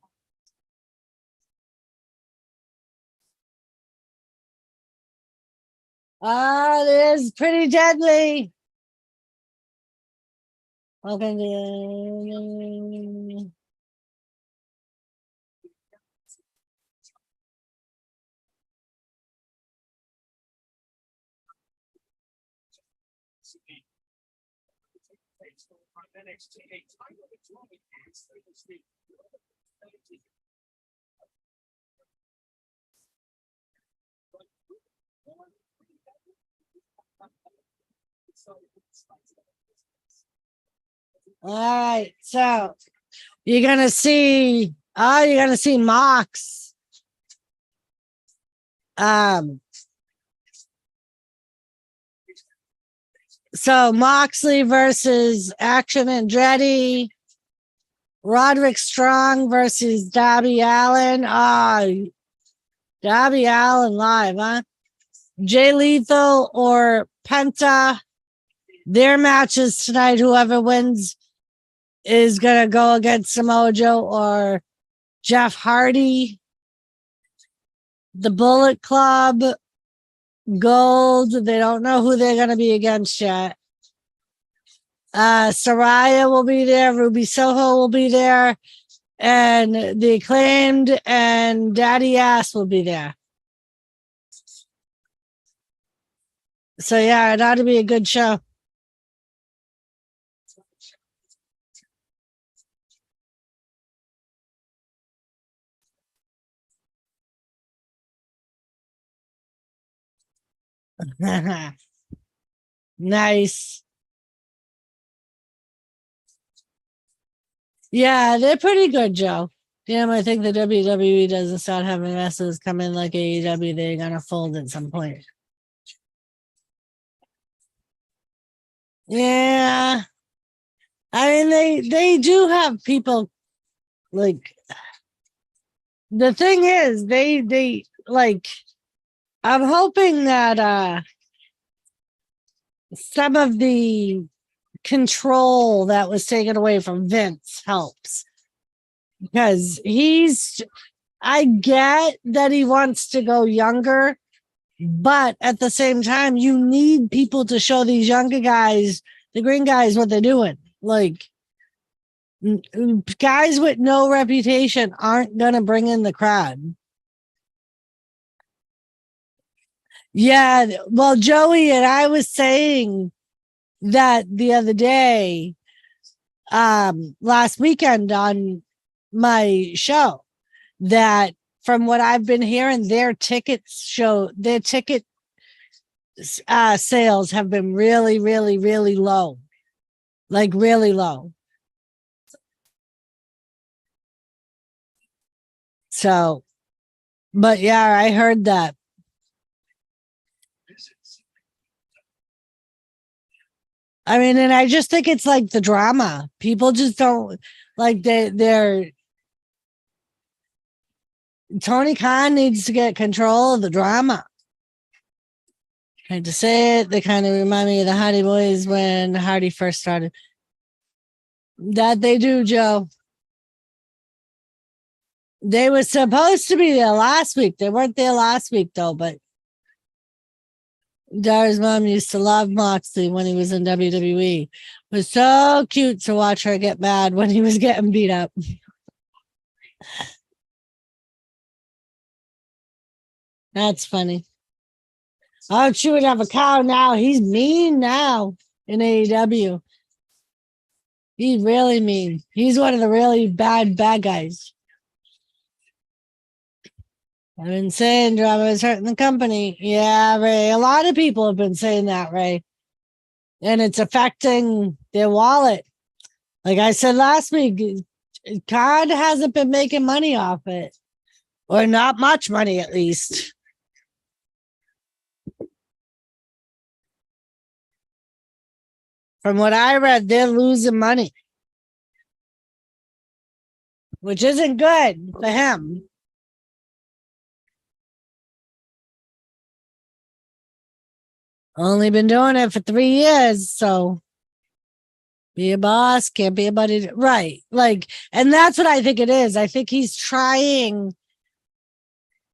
it is pretty deadly. Welcome to all right, so you're gonna see Mox. So Moxley versus Action Andretti, Roderick Strong versus Darby Allin. Darby Allin live, huh? Jay Lethal or Penta. Their matches tonight. Whoever wins is gonna go against Samoa Joe or Jeff Hardy. The Bullet Club, Gold. They don't know who they're gonna be against yet. Saraya will be there. Ruby Soho will be there, and the Acclaimed and Daddy Ass will be there. So yeah, it ought to be a good show. Nice. Yeah, they're pretty good, Joe. Damn, I think the WWE doesn't start having wrestlers come in like AEW, they're gonna fold at some point. Yeah. I mean, they do have people like, the thing is, they like, I'm hoping that some of the control that was taken away from Vince helps, because I get that he wants to go younger, but at the same time, you need people to show these younger guys, the green guys, what they're doing. Like, guys with no reputation aren't gonna bring in the crowd. Yeah, well, Joey and I was saying that the other day, last weekend on my show, that from what I've been hearing, their ticket sales have been really, really, really low, like really low. So, but yeah, I heard that. I mean, and I just think it's like the drama. People just don't like they're Tony Khan needs to get control of the drama. I hate to say it, they kind of remind me of the Hardy Boys when Hardy first started. That they do, Joe. They were supposed to be there last week. They weren't there last week, though, but Dara's mom used to love Moxley when he was in WWE. It was so cute to watch her get mad when he was getting beat up. That's funny. Oh, chewing up a cow now. He's mean now in AEW. He's really mean. He's one of the really bad guys. I've been saying drama is hurting the company. Yeah, Ray. A lot of people have been saying that, Ray. And it's affecting their wallet. Like I said last week, Card hasn't been making money off it. Or not much money, at least. From what I read, they're losing money. Which isn't good for him. Only been doing it for 3 years, so be a boss, can't be a buddy. Right. Like, and that's what I think it is. I think he's trying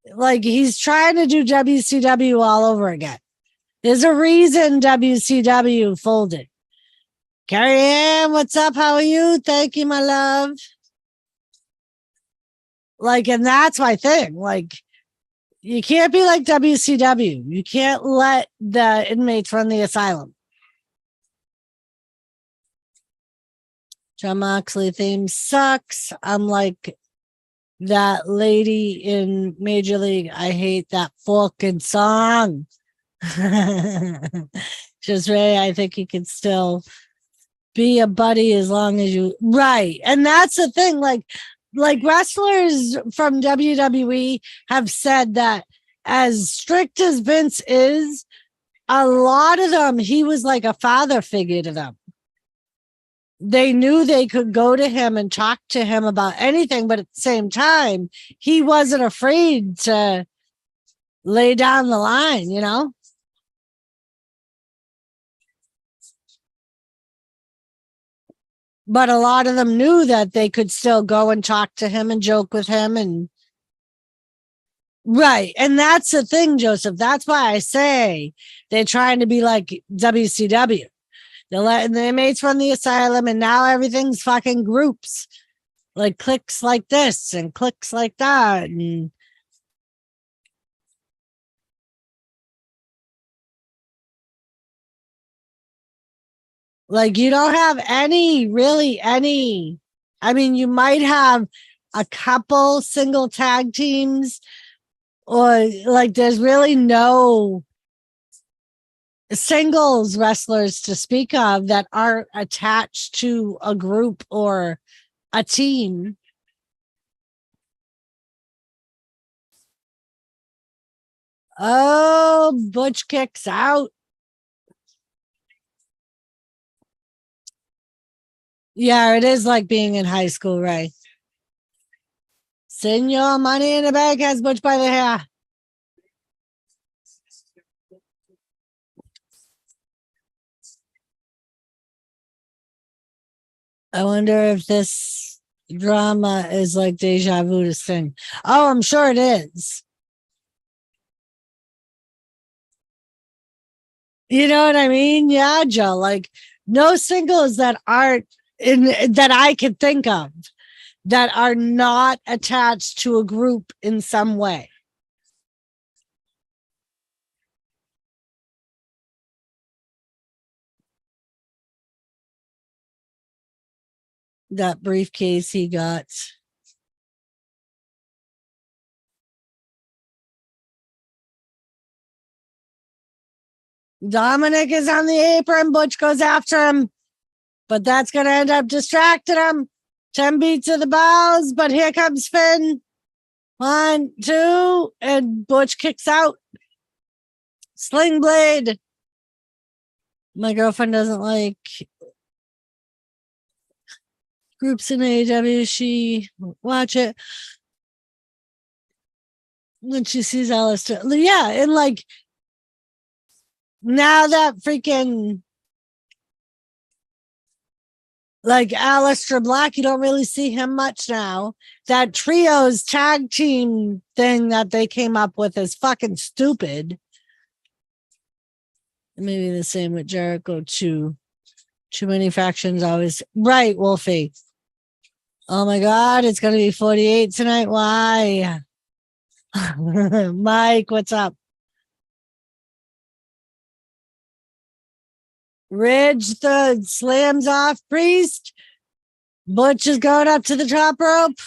to do WCW all over again. There's a reason WCW folded. Carrie Ann, what's up? How are you? Thank you, my love. Like, and that's my thing. Like, you can't be like WCW. You can't let the inmates run the asylum. John Moxley theme sucks. I'm like that lady in Major League. I hate that fucking song. Just Ray, I think he can still be a buddy as long as you right. And that's the thing. Like wrestlers from WWE have said that as strict as Vince is, a lot of them, he was like a father figure to them. They knew they could go to him and talk to him about anything, but at the same time, he wasn't afraid to lay down the line, you know? But a lot of them knew that they could still go and talk to him and joke with him and right. And that's the thing, Joseph. That's why I say they're trying to be like WCW. They're letting the inmates run the asylum and now everything's fucking groups. Like clicks like this and clicks like that. And like you don't have any. I mean, you might have a couple single tag teams, or like there's really no singles wrestlers to speak of that aren't attached to a group or a team. Oh, Butch kicks out. Yeah, it is like being in high school, right? Senor Money in the Bank has Butch by the hair. I wonder if this drama is like deja vu to Sting. Oh, I'm sure it is. You know what I mean? Yeah, Joe. Like no singles that aren't in that I could think of that are not attached to a group in some way. That briefcase he got. Dominic is on the apron. Butch goes after him, but that's going to end up distracting him. 10 beats of the bows, but here comes Finn. 1, 2, and Butch kicks out. Sling blade. My girlfriend doesn't like groups in AEW. She watch it when she sees Alistair. Yeah, and like now that freaking like Alistair Black, you don't really see him much now. That trios tag team thing that they came up with is fucking stupid. Maybe the same with Jericho too. Too many factions always right, Wolfie. Oh my God, it's going to be 48 tonight. Why? Mike, what's up? Ridge the slams off Priest. Butch is going up to the top rope.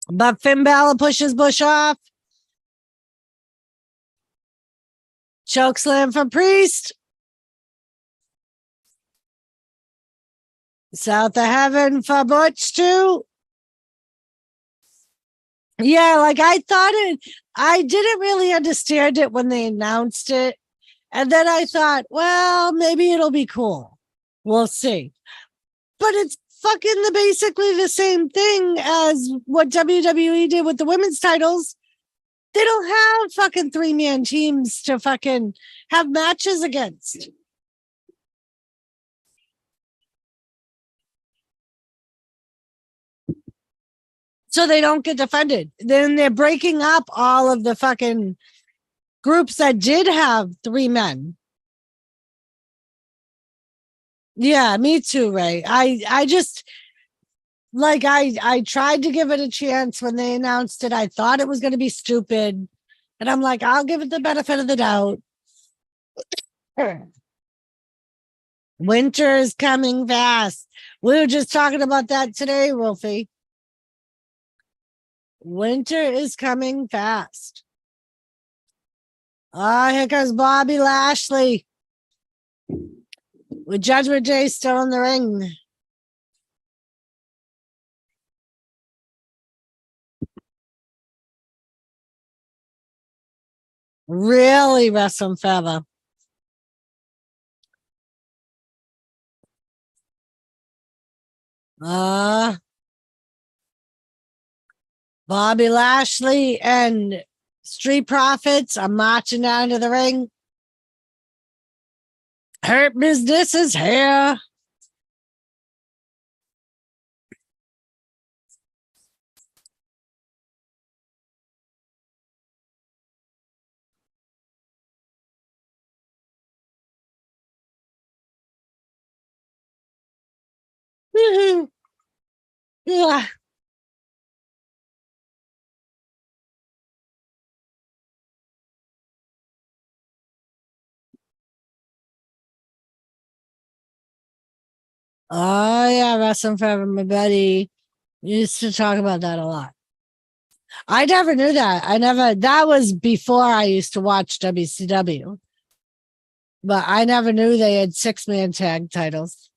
But Finn Balor pushes Bush off. Choke slam from Priest. South of Heaven for Butch too. Yeah, like I didn't really understand it when they announced it. And then I thought, well, maybe it'll be cool. We'll see. But it's fucking basically the same thing as what WWE did with the women's titles. They don't have fucking 3-man teams to fucking have matches against. So they don't get defended. Then they're breaking up all of the fucking groups that did have 3 men. Yeah, me too, Ray. I just like I tried to give it a chance when they announced it. I thought it was going to be stupid. And I'm like, I'll give it the benefit of the doubt. Winter is coming fast. We were just talking about that today, Wolfie. Winter is coming fast. Ah, here comes Bobby Lashley. With Judgment Day still in the ring. Really wrestling forever. Bobby Lashley and Street Profits are marching down to the ring. Hurt Business is here. Yeah. Oh yeah, Wrestling Forever, my buddy used to talk about that a lot. I never knew that. That was before I used to watch WCW. But I never knew they had 6-man tag titles.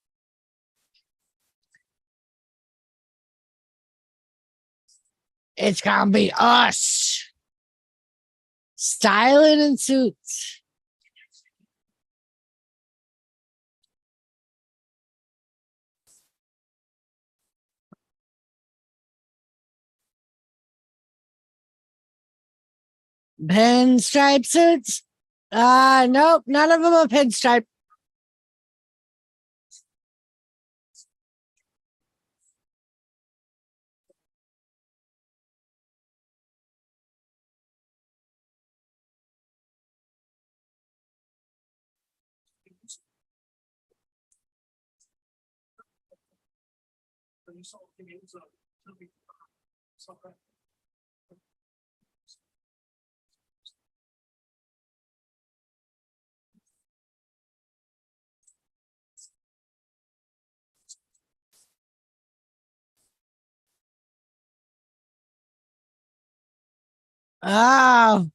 It's gonna be us. Styling in suits. Pinstripe suits. Nope, none of them are pinstripe. Oh,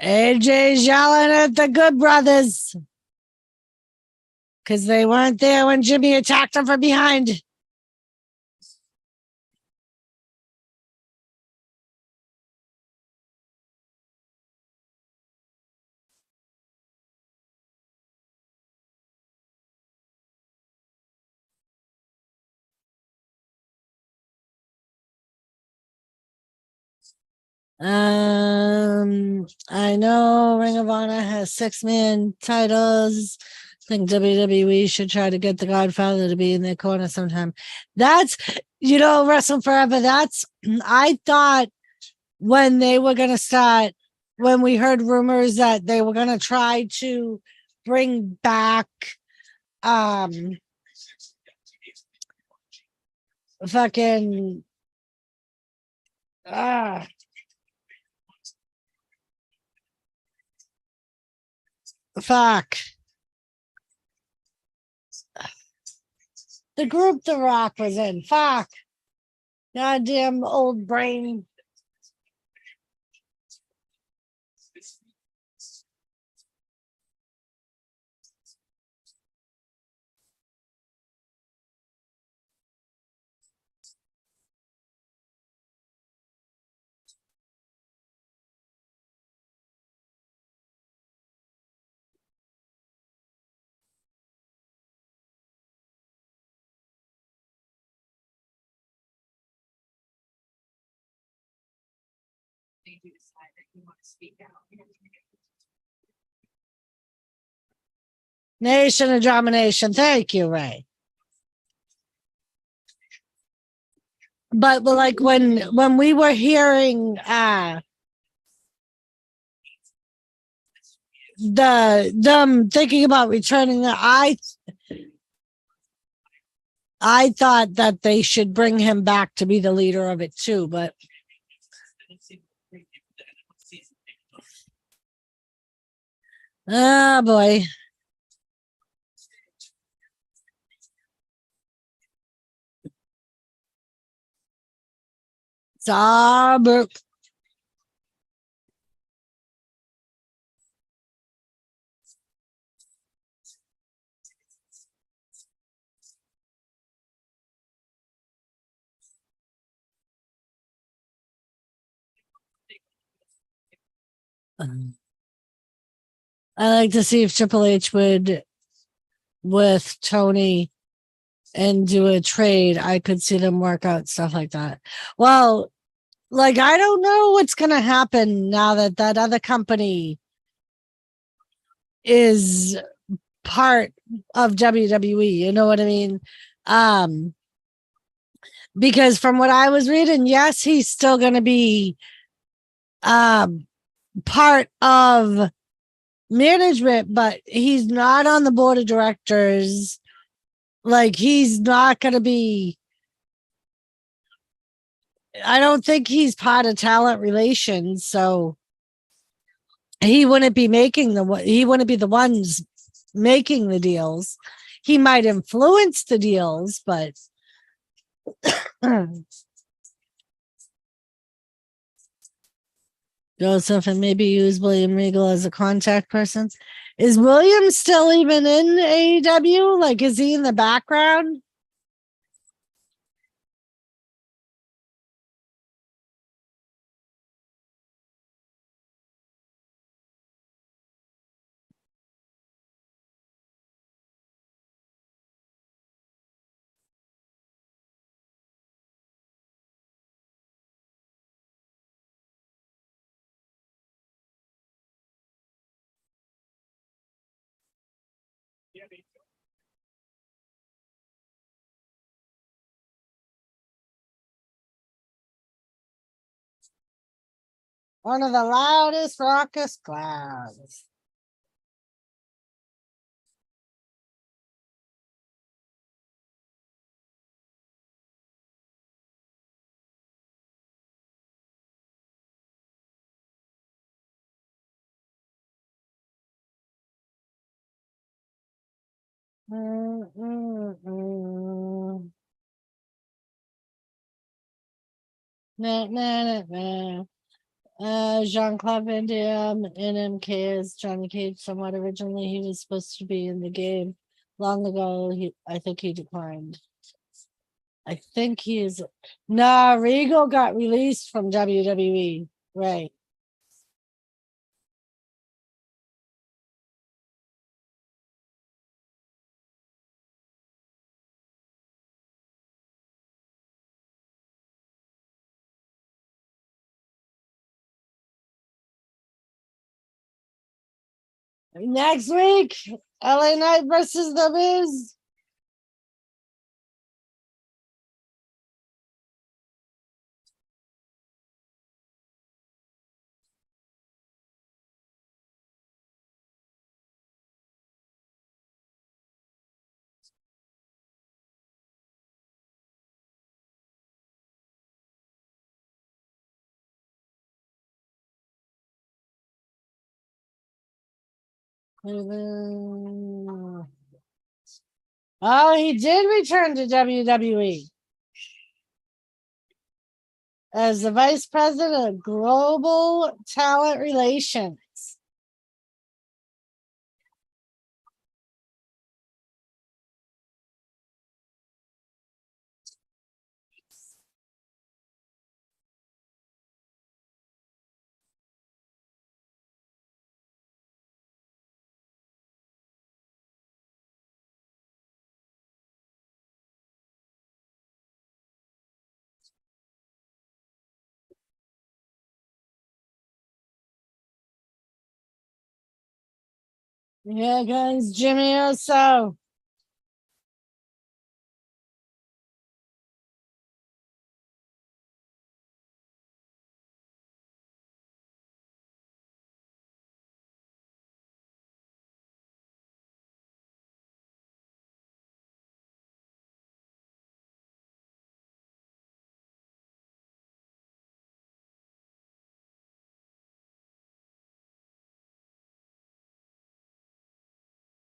AJ's yelling at the Good Brothers because they weren't there when Jimmy attacked them from behind. I know Ring of Honor has 6-man titles. I think WWE should try to get the Godfather to be in their corner sometime. That's, Wrestling Forever. I thought when they were going to start, when we heard rumors that they were going to try to bring back fucking ah fuck. The group The Rock was in. Fuck. Goddamn old brain. Nation of domination. Thank you, Ray. But like when we were hearing them thinking about returning I thought that they should bring him back to be the leader of it too, but oh boy. Starbuck. I like to see if Triple H would with Tony and do a trade. I could see them work out stuff like that. Well, like I don't know what's gonna happen now that that other company is part of WWE. You know what I mean? Because from what I was reading, yes, he's still gonna be part of management, but he's not on the board of directors. Like he's not going to be. I don't think he's part of talent relations, so he wouldn't be making he wouldn't be the ones making the deals. He might influence the deals, but Joseph and maybe use William Regal as a contact person. Is William still even in AEW? Like, is he in the background? One of the loudest, raucous clouds. Nah, nah, nah, nah. Jean-Claude Van Damme, NMK as Johnny Cage somewhat originally. He was supposed to be in the game long ago. I think he declined. I think he is. Nah, Regal got released from WWE. Right. Next week, LA Knight versus The Miz. Oh, he did return to WWE as the vice president of global talent relations. Here comes Jimmy Uso.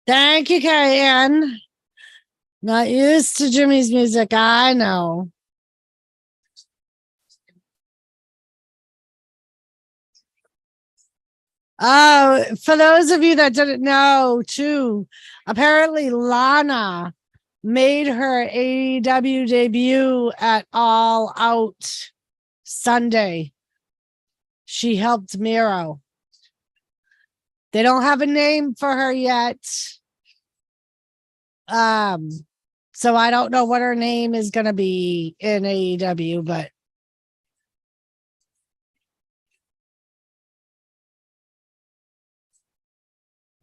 Thank you, Carrie Ann. Not used to Jimmy's music, I know. Oh, for those of you that didn't know, too, apparently Lana made her AEW debut at All Out Sunday. She helped Miro. They don't have a name for her yet. So I don't know what her name is going to be in AEW, but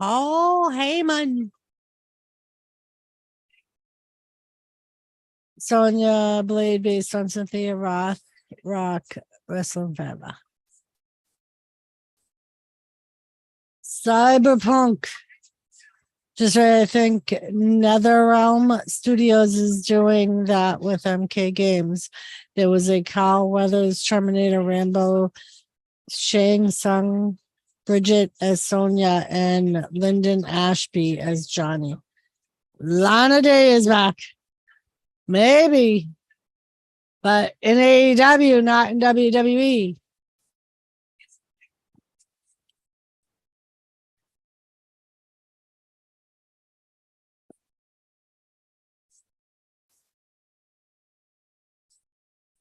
oh, Heyman. Sonya Blade based on Cynthia Rock Wrestling Forever. Cyberpunk. Just I think NetherRealm Studios is doing that with MK Games. There was a Carl Weathers, Terminator, Rambo, Shang Tsung, Bridget as Sonia, and Lyndon Ashby as Johnny. Lana Day is back. Maybe. But in AEW, not in WWE.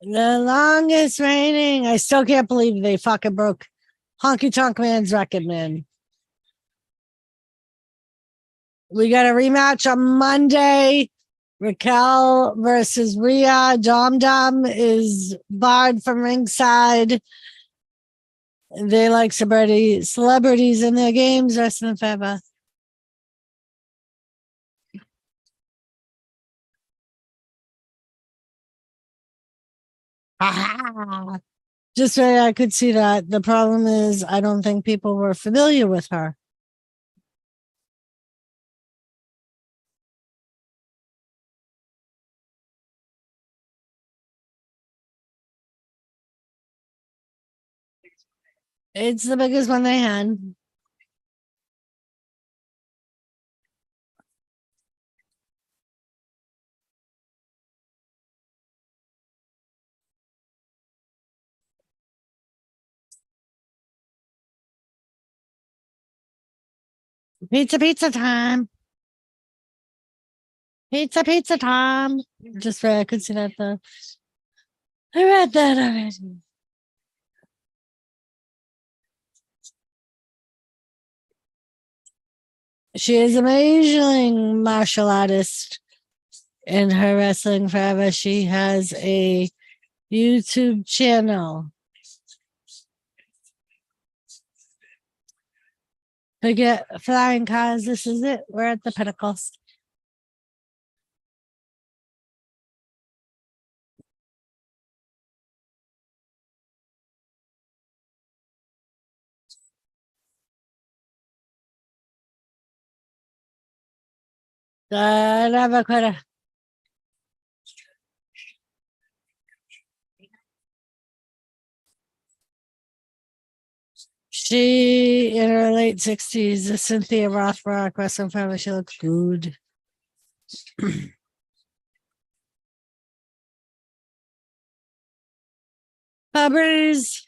The longest reigning. I still can't believe they fucking broke Honky Tonk Man's record, man. We got a rematch on Monday. Raquel versus Rhea. Dom Dom is barred from ringside. They like celebrities in their games, wrestling forever. Just so I could see that. The problem is, I don't think people were familiar with her. It's the biggest one they had. Pizza time. Pizza time. Just so I could see that though. I read that already. She is an amazing martial artist in her wrestling forever. She has a YouTube channel. Forget flying cars. This is it. We're at the pinnacles. Never could have. She in her late 60s, Cynthia Rothrock, Western family. She looks good. Bubbers.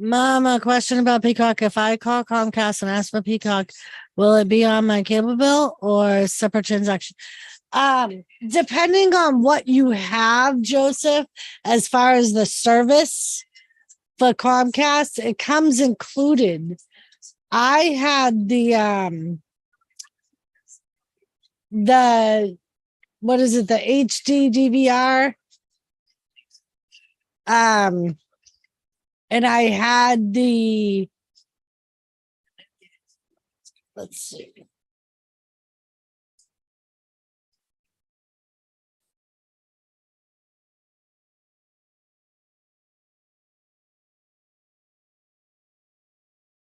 Mom, a question about Peacock. If I call Comcast and ask for Peacock, will it be on my cable bill or separate transaction? Depending on what you have, Joseph, as far as the service for Comcast, it comes included. I had the what is it, the HD DVR? And I had the, let's see.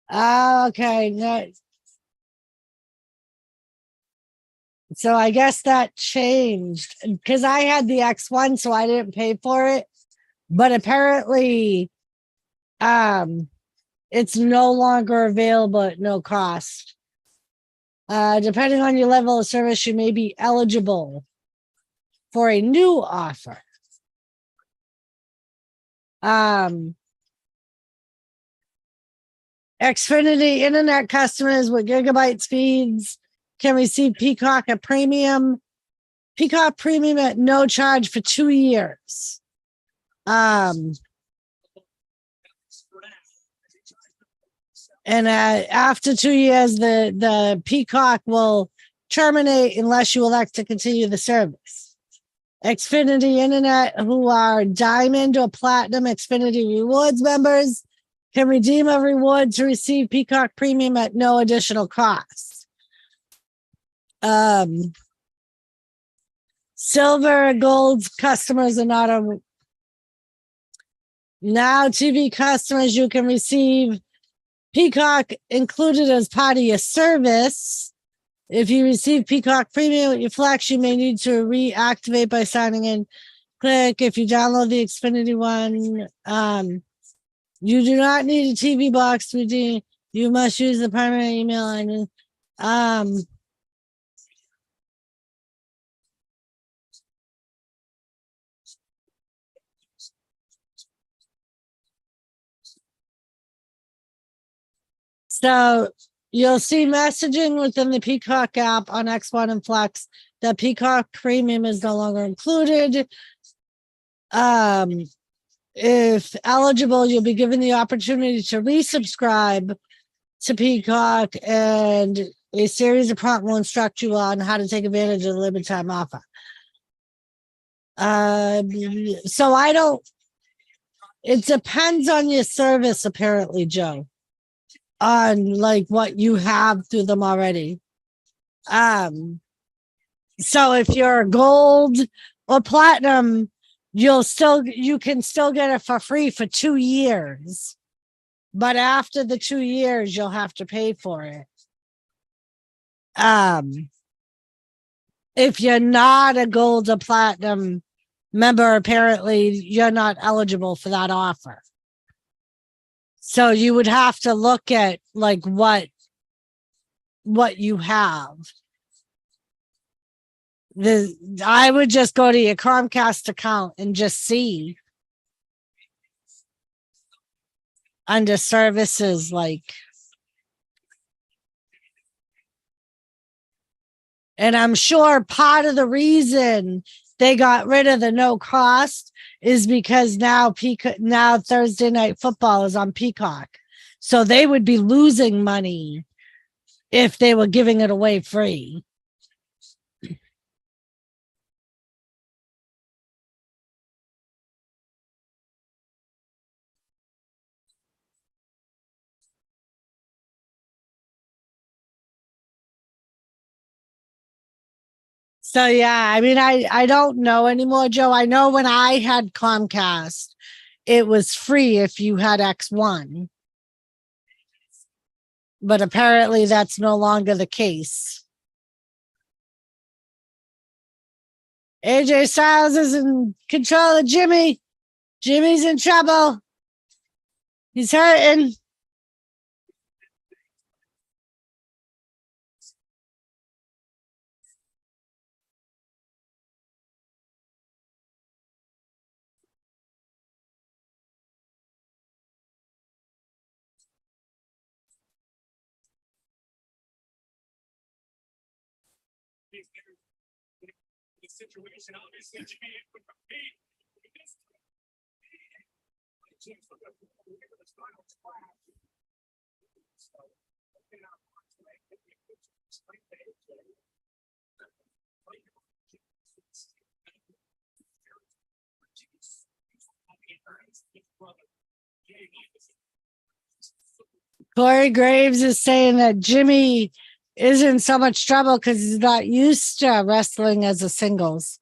Okay, no. So I guess that changed because I had the X1, so I didn't pay for it. But apparently, it's no longer available at no cost. Depending on your level of service, you may be eligible for a new offer. Xfinity internet customers with gigabyte speeds can receive Peacock at premium. Peacock premium at no charge for 2 years. And after 2 years, the Peacock will terminate unless you elect to continue the service. Xfinity Internet, who are Diamond or Platinum Xfinity Rewards members, can redeem a reward to receive Peacock Premium at no additional cost. Silver and Gold customers are not a. Now TV customers, you can receive Peacock included as part of your service. If you receive Peacock Premium with your Flex, you may need to reactivate by signing in. Click if you download the Xfinity one. You do not need a TV box to redeem. You must use the primary email line. So you'll see messaging within the Peacock app on X1 and Flex that Peacock Premium is no longer included. If eligible, you'll be given the opportunity to resubscribe to Peacock, and a series of prompts will instruct you on how to take advantage of the limited time offer. So I don't. It depends on your service, apparently, Joe. On like what you have through them already. So if you're gold or platinum, you can still get it for free for 2 years. But after the 2 years, you'll have to pay for it. If you're not a gold or platinum member, apparently you're not eligible for that offer. So you would have to look at like what you have. I would just go to your Comcast account and just see under services, like, and I'm sure part of the reason they got rid of the no cost is because now Thursday Night Football is on Peacock. So they would be losing money if they were giving it away free. So yeah, I mean, I don't know anymore, Joe. I know when I had Comcast, it was free if you had X1. but apparently that's no longer the case. AJ Styles is in control of Jimmy. Jimmy's in trouble. He's hurting. The situation obviously Jimmy would compete. Corey Graves is saying that Jimmy is in so much trouble because he's not used to wrestling as a singles.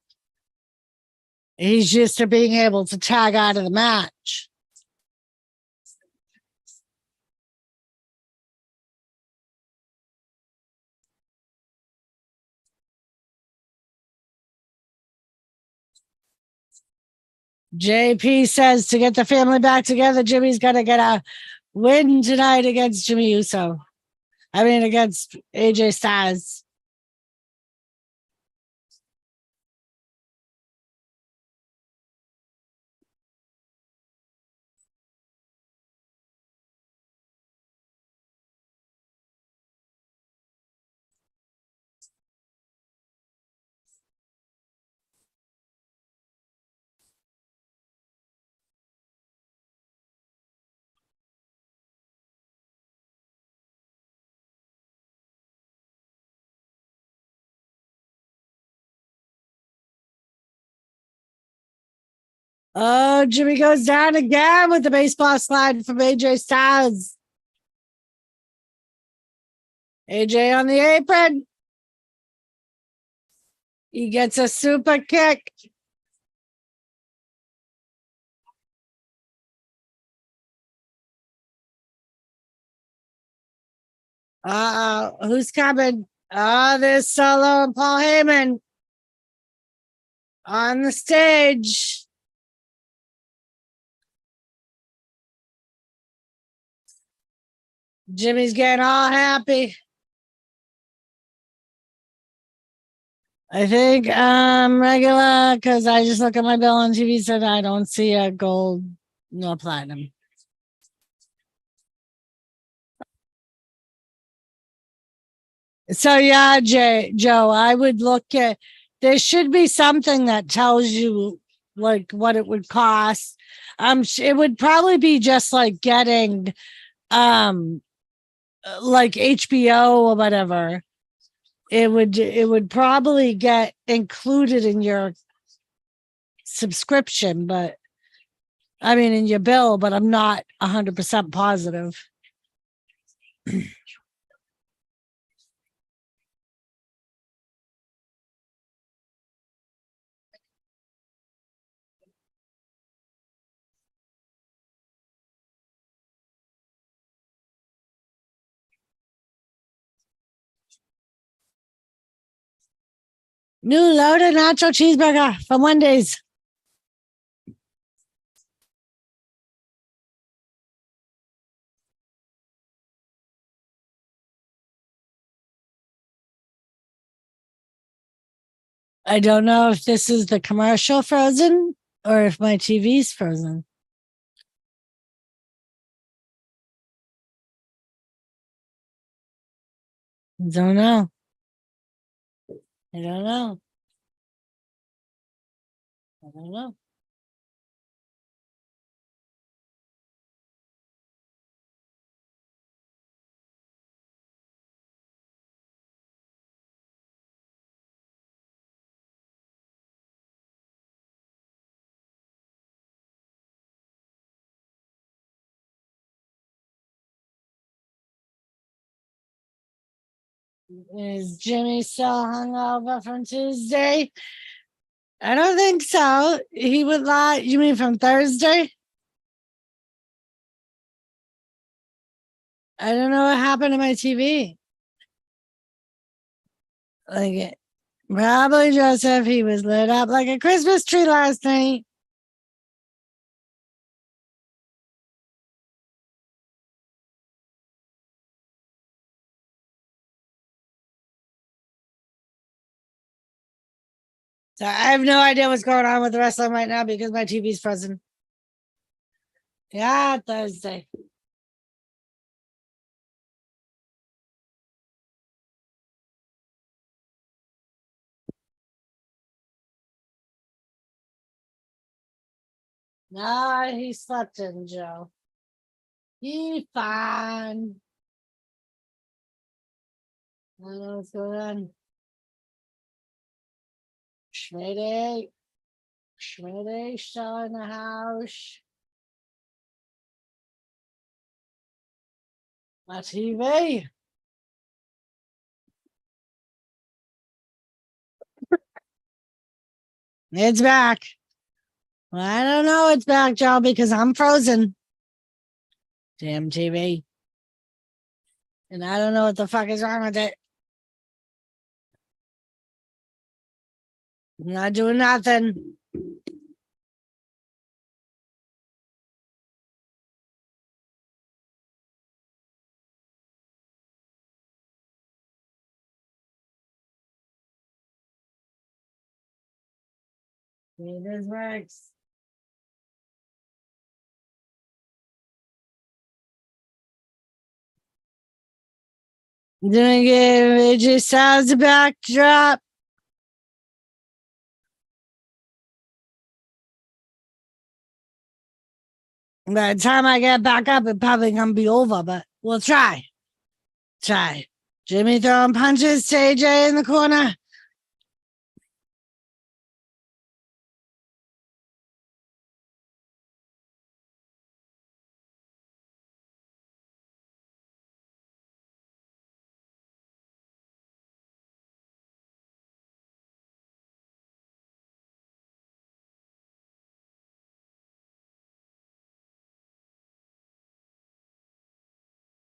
He's used to being able to tag out of the match. JP says to get the family back together, Jimmy's got to get a win tonight against Jimmy Uso. I mean, against AJ Styles. Oh, Jimmy goes down again with the baseball slide from AJ Styles. AJ on the apron. He gets a super kick. Who's coming? There's Solo and Paul Heyman on the stage. Jimmy's getting all happy. I think regular, because I just look at my bill on TV, said I don't see a gold nor platinum. So yeah, Joe, I would look at, there should be something that tells you like what it would cost. It would probably be just like getting like HBO or whatever. It would probably get included in your subscription, but I mean in your bill, but I'm not 100% positive. New loaded nacho cheeseburger from Wendy's. I don't know if this is the commercial frozen or if my TV's frozen. Don't know. I don't know. I don't know. Is Jimmy still hungover from Tuesday? I don't think so. He would lie. You mean from Thursday? I don't know what happened to my TV. Like, probably Joseph. He was lit up like a Christmas tree last night. So I have no idea what's going on with wrestling right now because my TV's frozen. Yeah, Thursday. No, he slept in, Joe. He fine. I don't know what's going on. Schmitty. Schmitty still in the house. My TV. It's back. Well, I don't know it's back, Joe, because I'm frozen. Damn TV. And I don't know what the fuck is wrong with it. I'm not doing nothing. This works. Doing it just sounds a backdrop. By the time I get back up, it's probably gonna be over, but we'll try. Try. Jimmy throwing punches to AJ in the corner.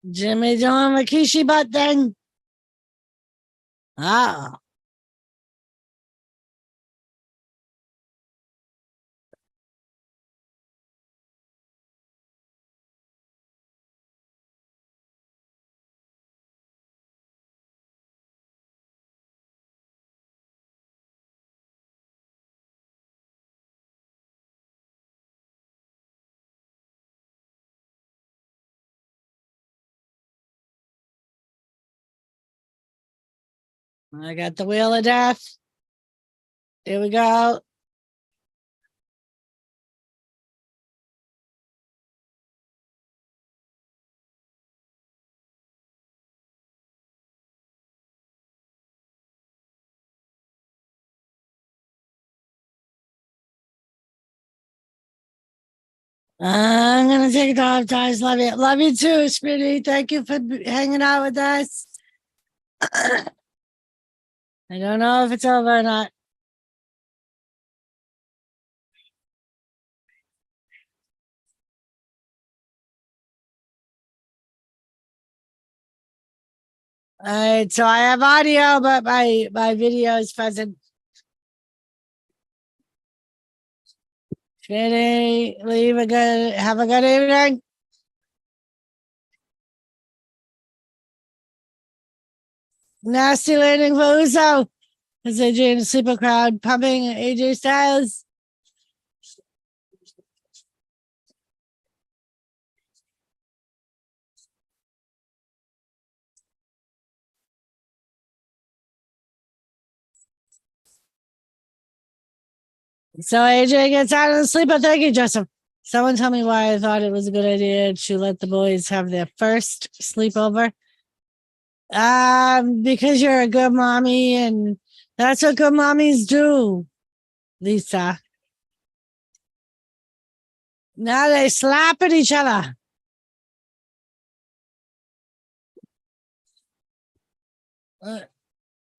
Jimmy doing Rikishi butt then. Oh. I got the wheel of death. Here we go. I'm gonna take it off, guys. Love you. Love you too, Smitty. Thank you for hanging out with us. I don't know if it's over or not. All right, so I have audio, but my video is frozen. Smitty, have a good evening. Nasty landing for Uso. As AJ in the sleeper crowd pumping AJ Styles. So AJ gets out of the sleeper. Thank you, Joseph. Someone tell me why I thought it was a good idea to let the boys have their first sleepover. Because you're a good mommy, and that's what good mommies do, Lisa. Now they slap at each other.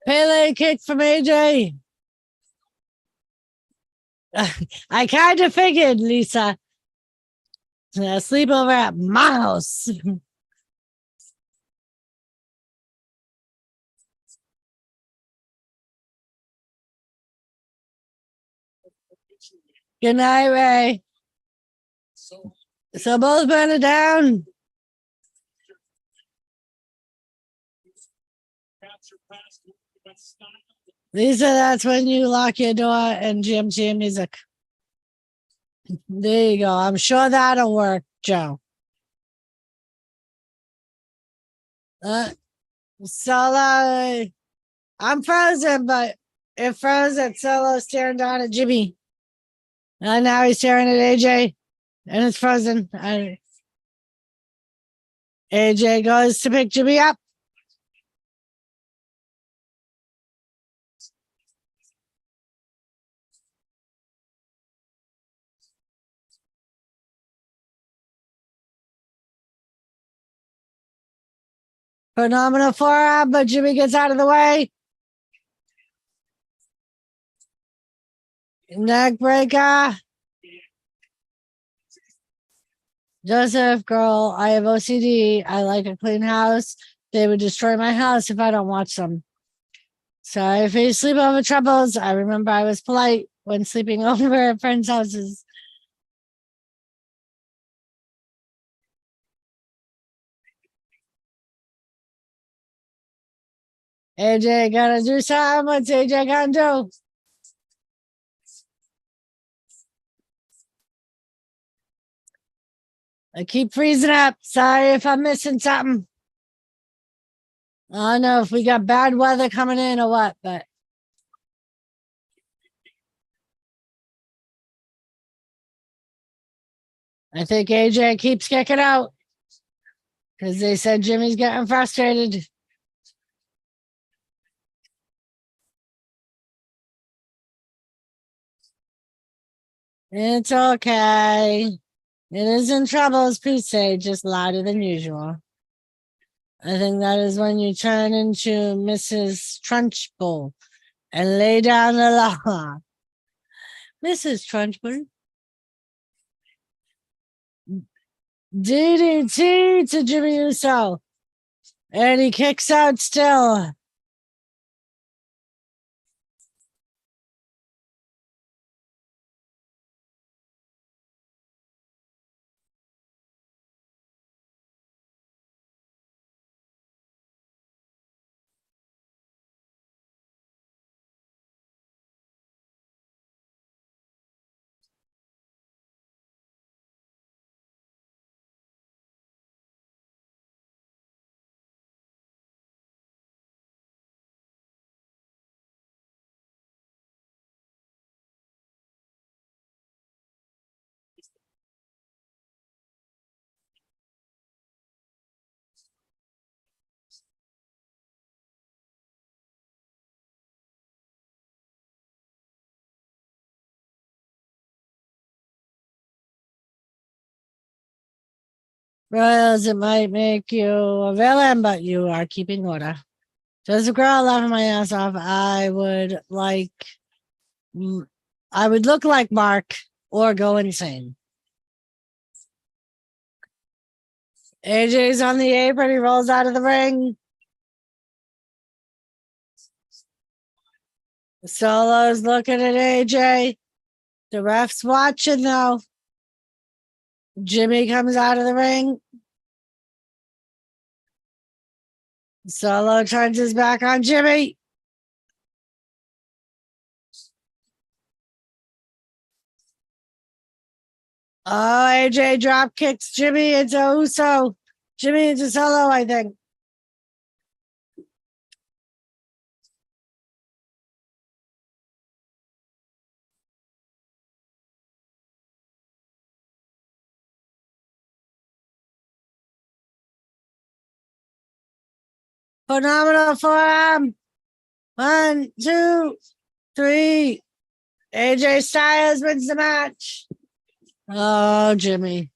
Pele kick from AJ. I kind of figured, Lisa. Sleepover at my house. Good night, Ray. So both men are down. Lisa, that's when you lock your door and jam to your music. There you go. I'm sure that'll work, Joe. Solo. I'm frozen, but it froze at Solo staring down at Jimmy. And now he's staring at AJ. And it's frozen. AJ goes to pick Jimmy up. Phenomenal forearm, but Jimmy gets out of the way. Neck breaker. Joseph, girl, I have OCD. I like a clean house. They would destroy my house if I don't watch them. So if you sleep over troubles, I remember I was polite when sleeping over at friends' houses. AJ gotta do something. What's AJ gonna do? I keep freezing up. Sorry if I'm missing something. I don't know if we got bad weather coming in or what, but I think AJ keeps kicking out because they said Jimmy's getting frustrated. It's okay. It is in trouble, as Pete said, just louder than usual. I think that is when you turn into Mrs. Trunchbull and lay down the law. Mrs. Trunchbull. DDT to Jimmy Uso. And he kicks out still. Royals, it might make you a villain, but you are keeping order. Just a girl laughing my ass off. I would look like Mark or go insane. AJ's on the apron. He rolls out of the ring. Solo's looking at AJ. The ref's watching though. Jimmy comes out of the ring. Solo turns his back on Jimmy. Oh, AJ drop kicks Jimmy into Uso. Jimmy into Solo, I think. Phenomenal forearm. 1, 2, 3. AJ Styles wins the match. Oh, Jimmy.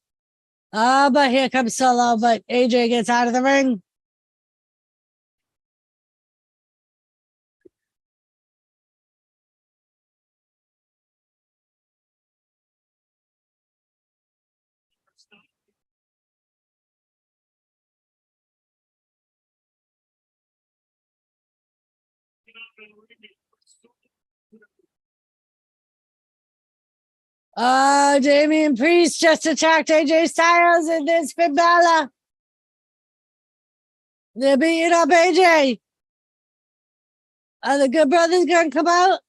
Oh, but here comes Solo, but AJ gets out of the ring. Damian Priest just attacked AJ Styles in this Finn Balor. They're beating up AJ. Are the Good Brothers gonna come out?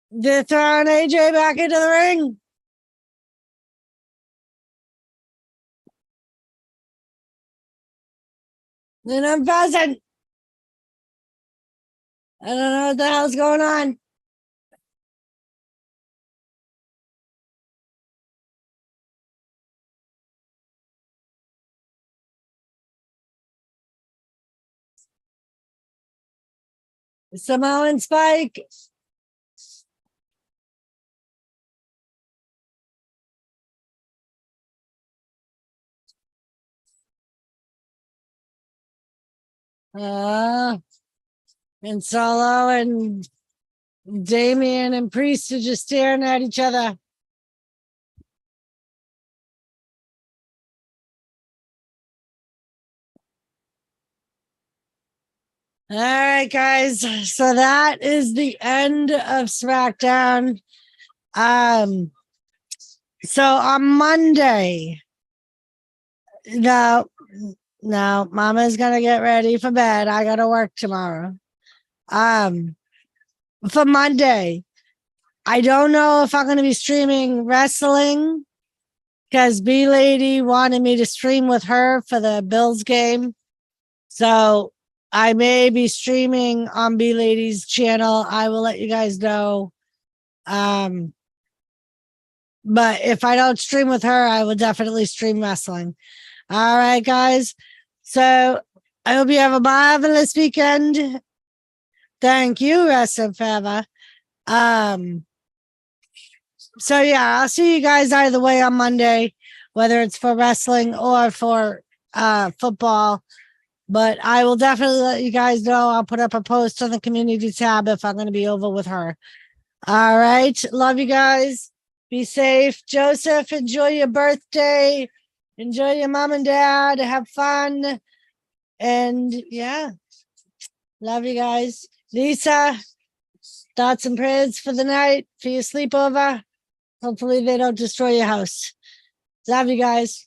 They're throwing AJ back into the ring. Then I'm buzzing. I don't know what the hell's going on. Samoan Spike. And Solo and Damian and Priest are just staring at each other. All right, guys. So that is the end of SmackDown. So on Monday, no, Mama's gonna get ready for bed. I gotta work tomorrow. For Monday, I don't know if I'm gonna be streaming wrestling because B Lady wanted me to stream with her for the Bills game. So I may be streaming on B Lady's channel. I will let you guys know. But if I don't stream with her, I will definitely stream wrestling. All right, guys. So I hope you have a marvelous weekend. Thank you, Wrestling Forever. So yeah, I'll see you guys either way on Monday, whether it's for wrestling or for football. But I will definitely let you guys know. I'll put up a post on the community tab if I'm going to be over with her. All right. Love you guys. Be safe. Joseph, enjoy your birthday. Enjoy your mom and dad. Have fun. And yeah, love you guys. Lisa, thoughts and prayers for the night, for your sleepover. Hopefully they don't destroy your house. Love you guys.